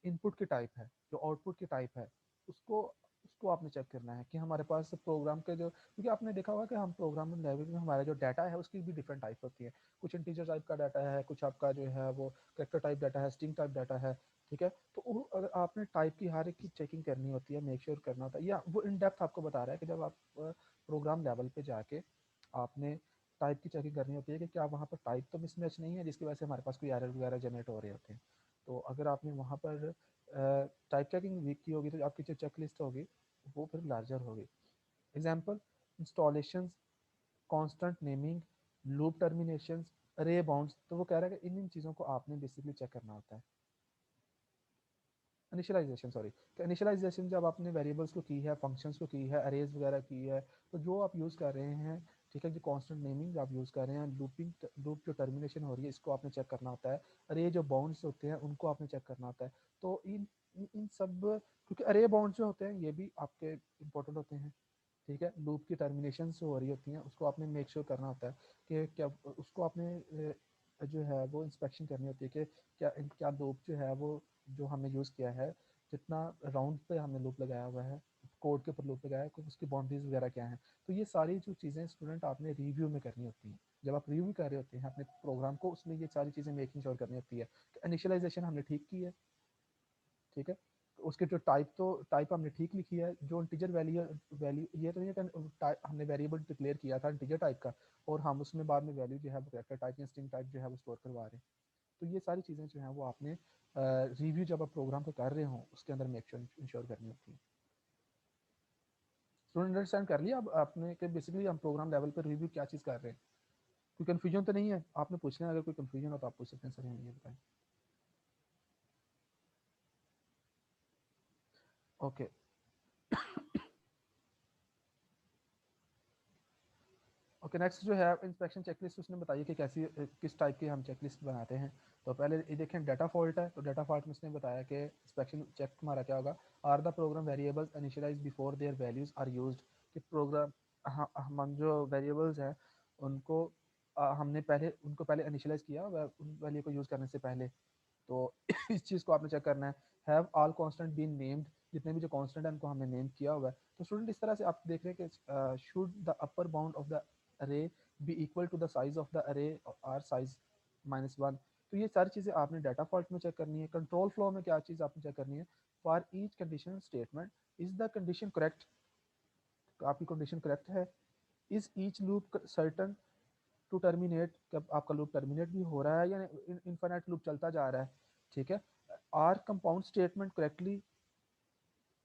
इनपुट की टाइप है जो आउटपुट की टाइप है उसको उसको आपने चेक करना है कि हमारे पास प्रोग्राम के जो, क्योंकि आपने देखा होगा कि हम प्रोग्राम लेवल में हमारा जो डाटा है उसकी भी डिफरेंट टाइप होती है। कुछ इंटीजर टाइप का डाटा है, कुछ आपका जो है वो कैरेक्टर टाइप डाटा है, स्ट्रिंग टाइप डाटा है। ठीक है, तो अगर आपने टाइप की हर एक की चेकिंग करनी होती है, मेक श्योर करना होता है, या वो इन डेप्थ आपको बता रहा है कि जब आप प्रोग्राम लेवल पे जाके आपने टाइप की चेकिंग करनी होती है कि क्या वहाँ पर टाइप तो मिसमैच नहीं है जिसकी वजह से हमारे पास कोई एरर वगैरह जनरेट हो रहे होते हैं। तो अगर आपने वहाँ पर टाइप चेकिंग वीक की होगी तो आपकी जो चेक लिस्ट होगी वो फिर लार्जर होगी। Example installation, constant naming, loop terminations, अरे बाउंड्स। तो वो कह रहा है कि इन इन चीज़ों को आपने बेसिकली चेक करना होता है। इनिशियलाइजेशन, सॉरी, इनिशियलाइजेशन जब आपने वेरिएबल्स को की है, फंक्शंस को की है, अरेज वगैरह की है, तो जो आप यूज़ कर रहे हैं, ठीक है, जो कांस्टेंट नेमिंग आप यूज़ कर रहे हैं, लूप जो टर्मिनेशन हो रही है इसको आपने चेक करना होता है, अरे जो बाउंड्स होते हैं उनको आपने चेक करना होता है। तो इन सब, क्योंकि अरे बाउंड्स जो होते हैं ये भी आपके इंपॉर्टेंट होते हैं, ठीक है। लूप की टर्मिनेशन जो हो रही होती हैं उसको आपने मेक श्योर करना होता है कि क्या उसको आपने जो है वो इंस्पेक्शन करनी होती है कि क्या लूप जो है वो जो हमने यूज़ किया है, जितना राउंड पे हमने लूप लगाया हुआ है, कोड के ऊपर लूप लगाया है, उसकी बाउंड्रीज वगैरह क्या है। तो ये सारी जो चीज़ें स्टूडेंट आपने रिव्यू में करनी होती हैं, जब आप रिव्यू कर रहे होते हैं अपने प्रोग्राम को, उसमें ये सारी चीज़ें मेकिंग श्योर करनी होती है कि इनिशियलाइजेशन हमने ठीक की है, ठीक है। उसके जो टाइप हमने ठीक लिखी है, जो इंटीजर वैल्यू वैल्यू ये तो नहीं है कि हमने वेरिएबल डिक्लेयर किया था इंटीजर टाइप का और हम उसमें बाद में वैल्यू जो है वो कैरेक्टर टाइप या स्ट्रिंग टाइप जो है वो स्टोर करवा रहे हैं। तो ये सारी चीज़ें जो हैं वो आपने रिव्यू जब आप प्रोग्राम को कर रहे हो उसके अंदर मेक श्योर इंश्योर करनी होती है। स्टूडेंट अंडरस्टैंड कर लिया अब आपने कि बेसिकली हम प्रोग्राम लेवल पर रिव्यू क्या चीज़ कर रहे हैं? कोई कन्फ्यूजन तो नहीं है? आपने पूछना है, अगर कोई कन्फ्यूजन हो तो आप पूछ सकते हैं, सर हमें ये बताएं। Okay, okay. नेक्स्ट जो है इंस्पेक्शन चेकलिस्ट, उसने बताइए कि कैसी किस टाइप की हम चेकलिस्ट बनाते हैं। तो पहले ये देखें, डाटा फॉल्ट है, तो डाटा फॉल्ट में उसने बताया कि इंस्पेक्शन चेक हमारा क्या होगा, are the program variables initialise before their values are used. कि प्रोग्राम हम जो वेरिएबल्स हैं उनको हमने पहले इनिशियलाइज किया उन वैल्यू को यूज़ करने से पहले। तो इस चीज़ को आपने चेक करना है। Have all constant been named, जितने भी जो कांस्टेंट है उनको हमने नेम किया हुआ है। तो स्टूडेंट इस तरह से आप देख रहे हैं कि should the upper bound of the array be equal to the size of the array or size -1। तो ये सारी चीज़ें आपने डाटा फॉल्ट में चेक करनी है। कंट्रोल फ्लो में क्या चीज़ आपने चेक करनी है, for each condition statement is the condition correct, आपकी कंडीशन करेक्ट है। Is each loop certain to terminate, कब आपका लूप टर्मिनेट भी हो रहा है या इनफाइनाइट लूप चलता जा रहा है, ठीक है। Are compound statement correctly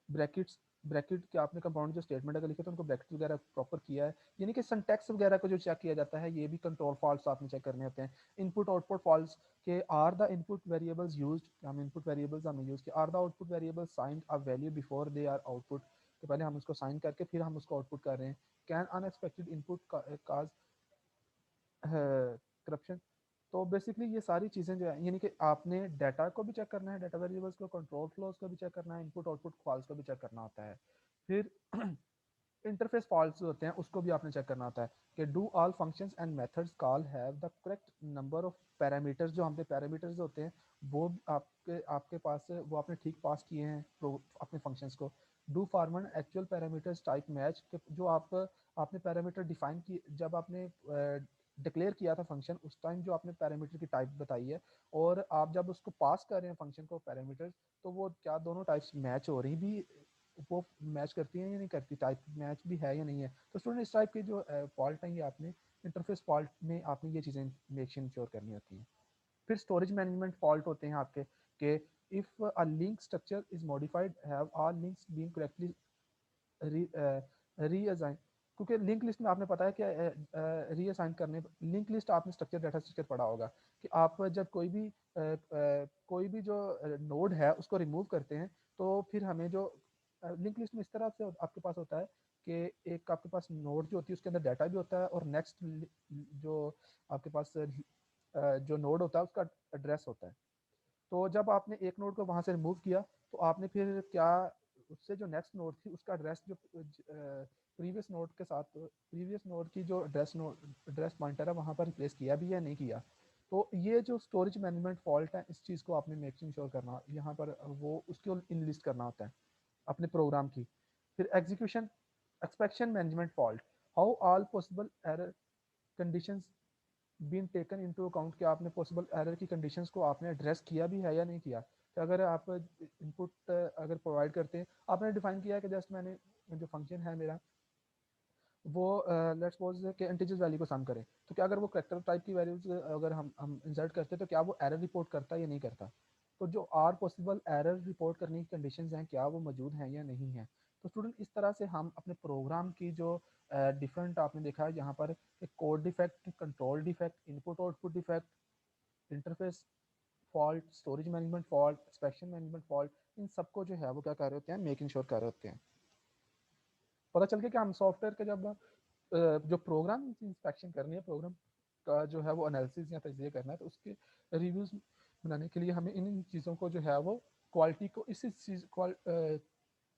brackets, bracket के आपने कंपाउंड जो स्टेटमेंट अगर लिखे तो उनको ब्रैकेट वगैरह प्रॉपर किया है, यानी कि सिंटैक्स वगैरह को जो चेक किया जाता है, ये भी कंट्रोल फॉल्ट्स आपने चेक करने होते हैं। इनपुट आउटपुट फॉल्ट्स के are the input variables used, हम इनपुट वेरिएबल्स हमने यूज किया, are the output variables signed a value before they are output, तो पहले हम उसको साइन करके फिर हम उसको आउटपुट कर रहे हैं। Can unexpected input cause corruption. तो बेसिकली ये सारी चीज़ें जो है, यानी कि आपने डाटा को भी चेक करना है, डाटा वेरिएबल्स को, कंट्रोल फ्लोज को भी चेक करना है, इनपुट आउटपुट फॉल्स को भी चेक करना होता है। फिर इंटरफेस फॉल्ट्स होते हैं उसको भी आपने चेक करना होता है कि do all functions and methods call have the correct number of parameters, जो हमने पैरामीटर्स होते हैं वो आपके आपके पास वो आपने ठीक पास किए हैं अपने फंक्शंस को। Do formal actual parameters type match, जो आपने पैरामीटर डिफाइन की, जब आपने डिक्लेयर किया था फंक्शन उस टाइम जो आपने पैरामीटर की टाइप बताई है, और आप जब उसको पास कर रहे हैं फंक्शन को पैरामीटर्स, तो वो क्या दोनों टाइप्स मैच हो रही भी, वो मैच करती हैं या नहीं करती, टाइप मैच भी है या नहीं है। तो स्टूडेंट इस टाइप के जो फॉल्ट हैं ये आपने इंटरफेस फॉल्ट में आपने ये चीज़ें मेक श्योर करनी होती हैं। फिर स्टोरेज मैनेजमेंट फॉल्ट होते हैं आपके कि if a link structure is modified have all links been correctly reassign, क्योंकि लिंक लिस्ट में आपने पता है कि रीअसाइन करने, लिंक लिस्ट आपने स्ट्रक्चर डाटा स्ट्रक्चर पढ़ा होगा कि आप जब कोई भी जो नोड है उसको रिमूव करते हैं, तो फिर हमें जो लिंक लिस्ट में इस तरह से आपके पास होता है कि एक आपके पास नोड जो होती है उसके अंदर डाटा भी होता है, और नेक्स्ट जो आपके पास जो नोड होता है उसका एड्रेस होता है। तो जब आपने एक नोड को वहां से रिमूव किया, तो आपने फिर क्या उससे जो नेक्स्ट नोड थी उसका एड्रेस जो प्रीवियस नोड के साथ, प्रीवियस नोड की जो एड्रेस पॉइंटर है वहां पर रिप्लेस किया भी या नहीं किया। तो ये जो स्टोरेज मैनेजमेंट फॉल्ट है, इस चीज़ को आपने मेकिंग श्योर करना यहाँ पर वो उसको इन लिस्ट करना होता है अपने प्रोग्राम की। फिर execution exception management fault, how all possible error conditions been taken into account, कि आपने पॉसिबल एरर की कंडीशंस को आपने एड्रेस किया भी है या नहीं किया। तो अगर आप इनपुट अगर प्रोवाइड करते हैं, आपने डिफाइन किया है कि जस्ट मैंने जो फंक्शन है मेरा वो लेट्स सपोज कि इंटीजर्स वैल्यू को सम करें, तो क्या अगर वो करेक्टर टाइप की वैल्यूज अगर हम इंसर्ट करते हैं तो क्या वो एरर रिपोर्ट करता है या नहीं करता। तो जो आर पॉसिबल एरर रिपोर्ट करने की कंडीशंस हैं क्या वो मौजूद हैं या नहीं है। तो स्टूडेंट इस तरह से हम अपने प्रोग्राम की जो डिफरेंट आपने देखा है यहाँ पर, एक code defect, control defect, input output defect, interface fault, storage management fault, inspection management fault, इन सबको जो है वो क्या कर रहे होते हैं, मेकिंग श्योर कर रहे होते हैं। पता चल गया कि हम सॉफ्टवेयर के जब जो प्रोग्राम की इंस्पेक्शन करनी है, प्रोग्राम का जो है वो एनालिसिस या तजिया करना है, तो उसके रिव्यूज़ बनाने के लिए हमें इन चीज़ों को जो है वो क्वालिटी को इसी चीज़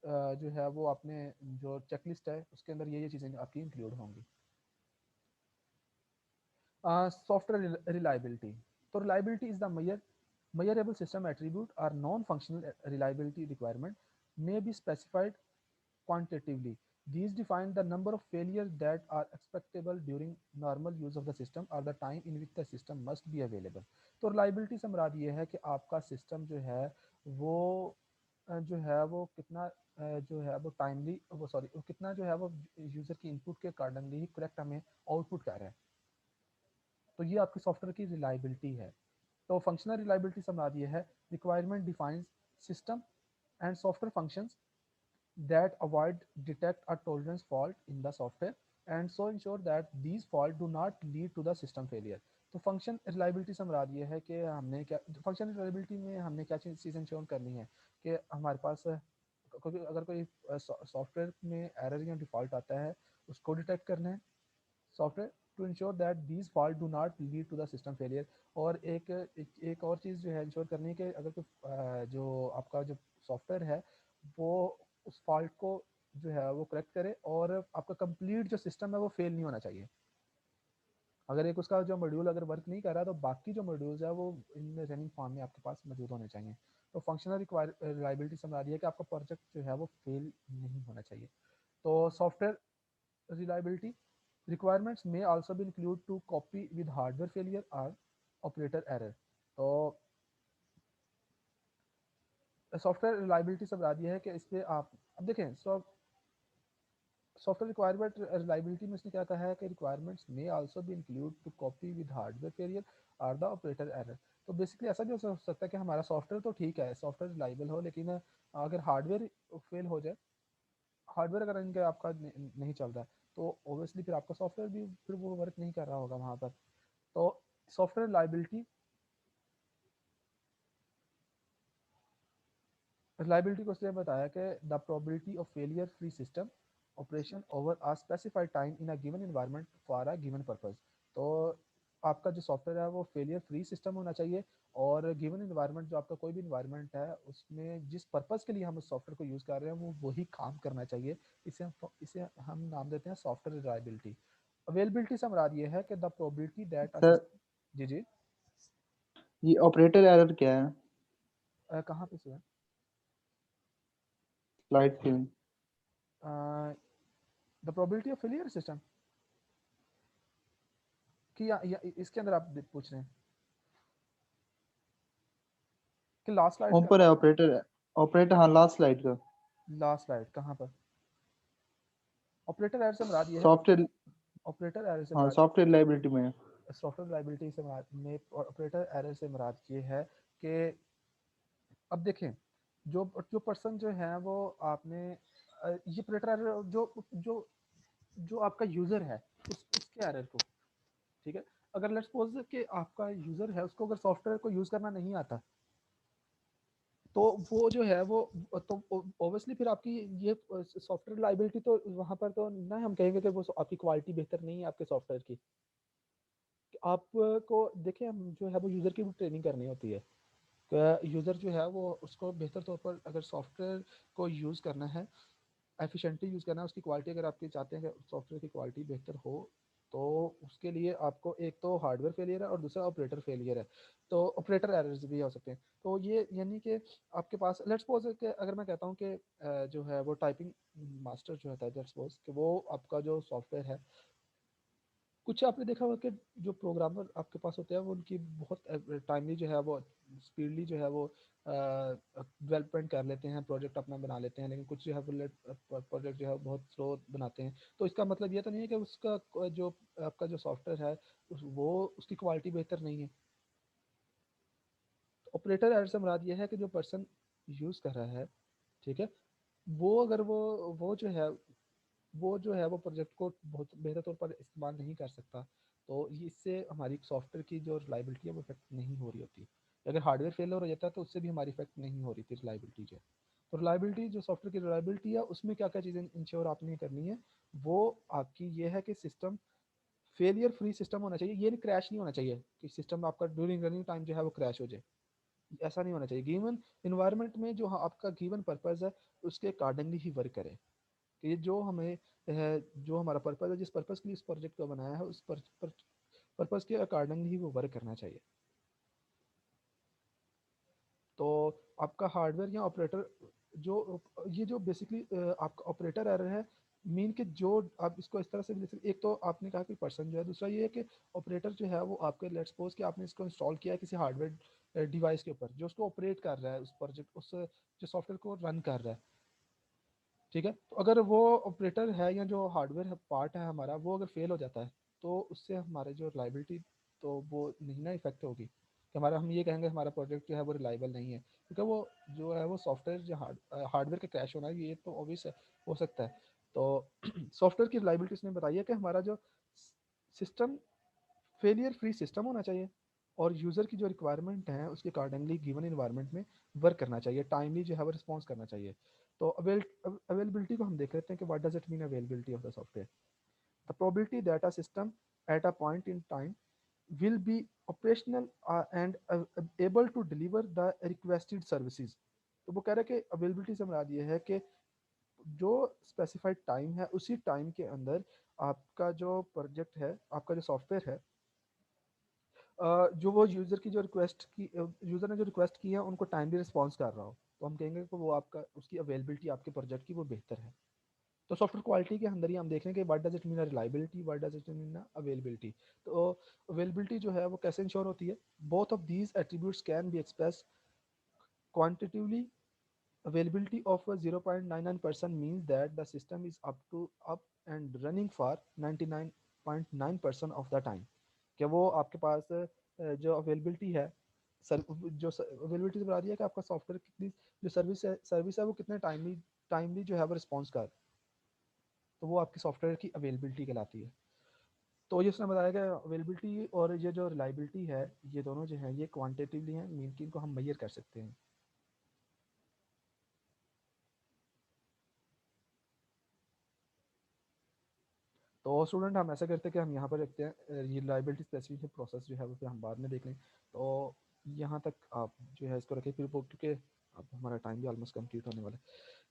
जो है वो आपने जो चेकलिस्ट है उसके अंदर ये चीज़ें आपकी इंक्लूड होंगी। सॉफ्टवेयर रिलायबिलिटी, तो reliability is the measurable system attribute or non-functional reliability requirement may be specified quantitatively. These define the number of failures that are expectable during normal use of the system or the time in which the system must be available. तो reliability से मुराद ये है कि आपका सिस्टम जो है वो जो है वो कितना जो है वो टाइमली वो सॉरी वो कितना जो है वो यूज़र की इनपुट के अकॉर्डिंगली ही करेक्ट हमें आउटपुट कर रहा है। तो ये आपकी सॉफ्टवेयर की रिलायबिलिटी है। तो फंक्शनल रिलायबिलिटी से मुराद ये है requirement defines system and software functions that avoid detect a tolerance fault in the software and so ensure that these fault do not lead to the system failure. तो फंक्शन रिलायबिलिटी से मुराद ये है कि हमने क्या फंक्शन रिलायबिलिटी में हमने क्या चीज़ इंश्योर करनी है कि हमारे पास अगर कोई सॉफ्टवेयर में एरर या डिफॉल्ट आता है उसको डिटेक्ट करना है software to ensure that these fault do not lead to the system failure. और एक और चीज़ जो है इंश्योर करनी है कि अगर कोई जो आपका जो सॉफ्टवेयर है वो उस फॉल्ट को जो है वो करेक्ट करे और आपका कंप्लीट जो सिस्टम है वो फेल नहीं होना चाहिए। अगर एक उसका जो मॉड्यूल अगर वर्क नहीं कर रहा तो बाकी जो मॉड्यूल्स है वो इन रनिंग फॉर्म में आपके पास मौजूद होने चाहिए। तो फंक्शनल रिलायबिलिटी से मुराद ये है कि आपका प्रोजेक्ट जो है वो फेल नहीं होना चाहिए। तो software reliability requirements may also be include to copy with hardware failure or operator error। तो सॉफ्टवेयर रिलायबिलिटी से मुराद ये है कि इस पे आप अब देखें सॉफ्टवेयर रिक्वायरमेंट रिलायबिलिटी में इसने क्या कहा है कि requirements may also be include to copy with hardware failure और द ऑपरेटर एरर। तो बेसिकली ऐसा भी हो सकता है कि हमारा सॉफ्टवेयर तो ठीक है सॉफ्टवेयर रिलायबल हो लेकिन अगर हार्डवेयर फेल हो जाए हार्डवेयर अगर इनका आपका नहीं चल रहा है तो ऑब्वियसली फिर आपका सॉफ्टवेयर भी फिर वो वर्क नहीं कर रहा होगा वहाँ पर। तो सॉफ्टवेयर लाइबिलिटी रिलायबिलिटी को इसलिए बताया कि the probability of failure free system operation over a specified time in a given environment for a given purpose. तो आपका जो सॉफ्टवेयर है वो फेलियर फ्री सिस्टम होना चाहिए और गिवन एनवायरनमेंट जो आपका कोई भी एनवायरनमेंट है उसमें जिस पर्पस के लिए हम उस सॉफ्टवेयर को यूज़ कर रहे हैं वो वही काम करना चाहिए। इसे हम नाम देते हैं सॉफ्टवेयर रिलायबिलिटी। अवेलेबिलिटी से मुराद ये है कि the probability that a sir system जी जी ये ऑपरेटर एरर क्या है? कहाँ पे से है स्लाइड पे। The probability of failure system कि या इसके अंदर आप पूछ रहे हैं कि लास्ट स्लाइड का ऊपर है ऑपरेटर। ऑपरेटर, हाँ, लास्ट स्लाइड का। लास्ट स्लाइड कहाँ पर ऑपरेटर एरर से मुराद ये है सॉफ्टवेयर। ऑपरेटर एरर से हाँ, मुराद सॉफ्टवेयर लाइबिलिटी में है। सॉफ्टवेयर लाइबिलिटी से मुराद में ऑपरेटर एरर से मुराद ये है कि अब देखें जो जो पर्सन जो है वो आपने ये ऑपरेटर एरर जो जो आपका यूज़र है उसके एरर को ठीक है। अगर लेट्स सपोज कि आपका यूज़र है उसको अगर सॉफ्टवेयर को यूज़ करना नहीं आता तो वो जो है वो तो ऑब्वियसली फिर आपकी ये सॉफ्टवेयर लाइबिलिटी तो वहाँ पर तो ना हम कहेंगे कि वो आपकी क्वालिटी बेहतर नहीं है आपके सॉफ्टवेयर की। आपको देखिए हम जो है वो यूज़र की भी ट्रेनिंग करनी होती है। यूज़र जो है वो उसको बेहतर तौर पर अगर सॉफ्टवेयर को यूज़ करना है एफिशिएंटली यूज़ करना है उसकी क्वालिटी अगर आपकी चाहते हैं कि सॉफ्टवेयर की क्वालिटी बेहतर हो तो उसके लिए आपको एक तो हार्डवेयर फेलियर है और दूसरा ऑपरेटर फेलियर है। तो ऑपरेटर एरर्स भी हो सकते हैं। तो ये यानी कि आपके पास लेट्स सपोज कि अगर मैं कहता हूँ कि जो है वो टाइपिंग मास्टर जो होता है लेट्स सपोज कि वो आपका जो सॉफ्टवेयर है कुछ आपने देखा होगा कि जो प्रोग्रामर आपके पास होते हैं वो उनकी बहुत टाइमली जो है वो स्पीडली जो है वो डेवलपमेंट कर लेते हैं प्रोजेक्ट अपना बना लेते हैं लेकिन कुछ जो है वो प्रोजेक्ट जो है बहुत स्लो बनाते हैं। तो इसका मतलब ये तो नहीं है कि उसका जो आपका जो सॉफ्टवेयर है वो उसकी क्वालिटी बेहतर नहीं है। ऑपरेटर एरर से मुराद ये है कि जो पर्सन यूज़ कर रहा है ठीक है वो अगर वो जो है वो प्रोजेक्ट को बहुत बेहतर तौर पर इस्तेमाल नहीं कर सकता तो इससे हमारी सॉफ्टवेयर की जो रिलायबिलिटी है वो इफेक्ट नहीं हो रही होती। अगर हार्डवेयर फेल हो जाता है तो उससे भी हमारी इफेक्ट नहीं हो रही थी रिलायबिलिटी जो है। तो रिलायबिलिटी जो सॉफ्टवेयर की रिलायबिलिटी है उसमें क्या क्या चीज़ें इंश्योर आपने करनी है वो आपकी ये है कि सिस्टम फेलियर फ्री सिस्टम होना चाहिए, ये नहीं क्रैश नहीं होना चाहिए कि सिस्टम आपका ड्यूरिंग रनिंग टाइम जो है वो क्रैश हो जाए, ऐसा नहीं होना चाहिए। गिवन इन्वायरमेंट में जो आपका गिवन पर्पस है उसके अकॉर्डिंगली ही वर्क करें, कि ये जो हमें जो हमारा पर्पस है, जिस पर्पस के लिए इस प्रोजेक्ट को बनाया है उस पर्पस के अकॉर्डिंगली ही वो वर्क करना चाहिए। तो आपका हार्डवेयर या ऑपरेटर जो ये जो बेसिकली आपका ऑपरेटर एरर है, मीन कि जो आप इसको इस तरह से भी देख सकते, एक तो आपने कहा कि पर्सन जो है, दूसरा ये है कि ऑपरेटर जो है वो आपके लेट्स सपोज कि आपने इसको इंस्टॉल किया है किसी हार्डवेयर डिवाइस के ऊपर जो उसको ऑपरेट कर रहा है, उस प्रोजेक्ट उस जो सॉफ्टवेयर को रन कर रहा है, ठीक है। तो अगर वो ऑपरेटर है या जो हार्डवेयर पार्ट है हमारा वो अगर फेल हो जाता है तो उससे हमारे जो रिलायबिलिटी तो वो नहीं ना इफेक्ट होगी, कि हमारा हम ये कहेंगे हमारा प्रोजेक्ट जो है वो रिलायबल नहीं है, क्योंकि वो जो है वो सॉफ्टवेयर जो हार्डवेयर का क्रैश होना है ये तो ऑब्वियस हो सकता है। तो सॉफ्टवेयर की रिलायबिलिटी इसने बताई है कि हमारा जो सिस्टम फेलियर फ्री सिस्टम होना चाहिए और यूज़र की जो रिक्वायरमेंट है उसके अकॉर्डिंगली गिवन इन्वायरमेंट में वर्क करना चाहिए, टाइमली जो है वो रिस्पॉन्स करना चाहिए। तो अवेलेबिलिटी को हम देख लेते हैं कि what does it mean availability of the software. The probability that a system at a point in time will be operational and able to deliver the requested services। तो वो कह रहे हैं कि अवेलेबिलिटी से मुराद ये है कि जो स्पेसिफाइड टाइम है उसी टाइम के अंदर आपका जो प्रोजेक्ट है, आपका जो सॉफ्टवेयर है, जो वो यूज़र की जो रिक्वेस्ट की यूज़र ने जो रिक्वेस्ट की है उनको टाइमली रिस्पॉन्स कर रहा हो, तो हम कहेंगे कि वो आपका उसकी अवेलेबिलिटी आपके प्रोजेक्ट की वो बेहतर है। तो सॉफ्टवेयर क्वालिटी के अंदर ही हम देख रहे हैं कि what does it mean reliability, what does it mean availability. तो अवेलेबिलिटी जो है वो कैसे इंश्योर होती है, both of these attributes can be express quantitatively. Availability of a 0.99% means that the system is up and running for 99.9% of the time। क्या वो आपके पास जो अवेलेबिलिटी है, सर जो अवेलेबिलिटी से बता दिया कि आपका सॉफ्टवेयर कितनी जो सर्विस है वो कितने टाइमली जो है वो रिस्पॉन्स कर, तो वो आपकी सॉफ्टवेयर की अवेलेबिलिटी कहलाती है। तो ये उसने बताया कि अवेलेबिलिटी और ये जो रिलायबिलिटी है ये दोनों जो है ये क्वांटिटेटिवली हैं, मीन कि इनको हम मेजर कर सकते हैं। तो स्टूडेंट हम ऐसा करते हैं कि हम यहाँ पर रखते हैं ये लाइबिलिटी स्पेसिफिक प्रोसेस जो है वो फिर हम बाद में देख लें। तो यहाँ तक आप जो है इसको रखें, फिर वो क्योंकि अब हमारा टाइम भी ऑलमोस्ट कंप्लीट होने वाला है,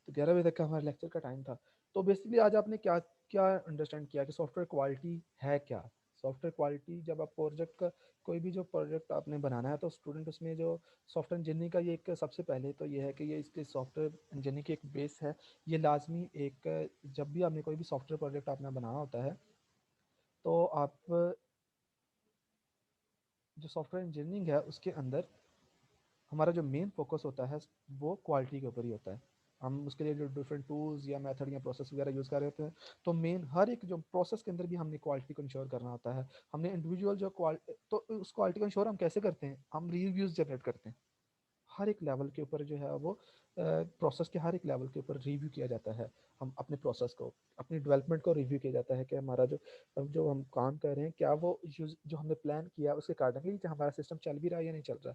तो 11 बजे तक का हमारे लेक्चर का टाइम था। तो बेसिकली आज आपने क्या क्या अंडरस्टैंड किया कि सॉफ्टवेयर क्वालिटी है क्या। सॉफ्टवेयर क्वालिटी, जब आप प्रोजेक्ट का कोई भी जो प्रोजेक्ट आपने बनाना है तो स्टूडेंट उसमें जो सॉफ्टवेयर इंजीनियरिंग का ये एक सबसे पहले तो ये है कि ये इसके सॉफ्टवेयर इंजीनियरिंग की एक बेस है। ये लाजमी एक जब भी आपने कोई भी सॉफ्टवेयर प्रोजेक्ट आपने बनाना होता है तो आप जो सॉफ्टवेयर इंजीनियरिंग है उसके अंदर हमारा जो मेन फोकस होता है वो क्वालिटी के ऊपर ही होता है। हम उसके लिए जो डिफरेंट टूल्स या मेथड या प्रोसेस वगैरह यूज़ कर रहे होते हैं, तो मेन हर एक जो प्रोसेस के अंदर भी हमने क्वालिटी को इंश्योर करना होता है। हमने इंडिविजुअल जो तो उस क्वालिटी को इंश्योर हम कैसे करते हैं, हम रिव्यूज़ जनरेट करते हैं। हर एक लेवल के ऊपर जो है वो प्रोसेस के हर एक लेवल के ऊपर रिव्यू किया जाता है। हम अपने प्रोसेस को, अपनी डेवलपमेंट को रिव्यू किया जाता है कि हमारा जो जो हम काम कर रहे हैं क्या वो जो हमने प्लान किया उसके अकॉर्डिंगली हमारा सिस्टम चल भी रहा है या नहीं चल रहा।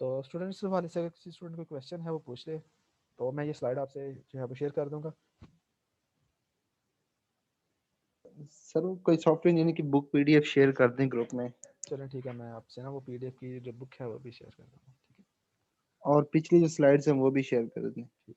तो स्टूडेंट्स वाले से अगर किसी स्टूडेंट को क्वेश्चन है वो पूछ ले, तो मैं ये स्लाइड आपसे जो है वो शेयर कर दूंगा। सर वो कोई सॉफ्टवेयर इंजीनियरिंग की बुक पीडीएफ शेयर कर दें ग्रुप में। चलें ठीक है, मैं आपसे ना वो पीडीएफ की जो बुक है वो भी शेयर कर दूंगा, ठीक है। और पिछली जो स्लाइड्स हैं वो भी शेयर कर दें। ठीक।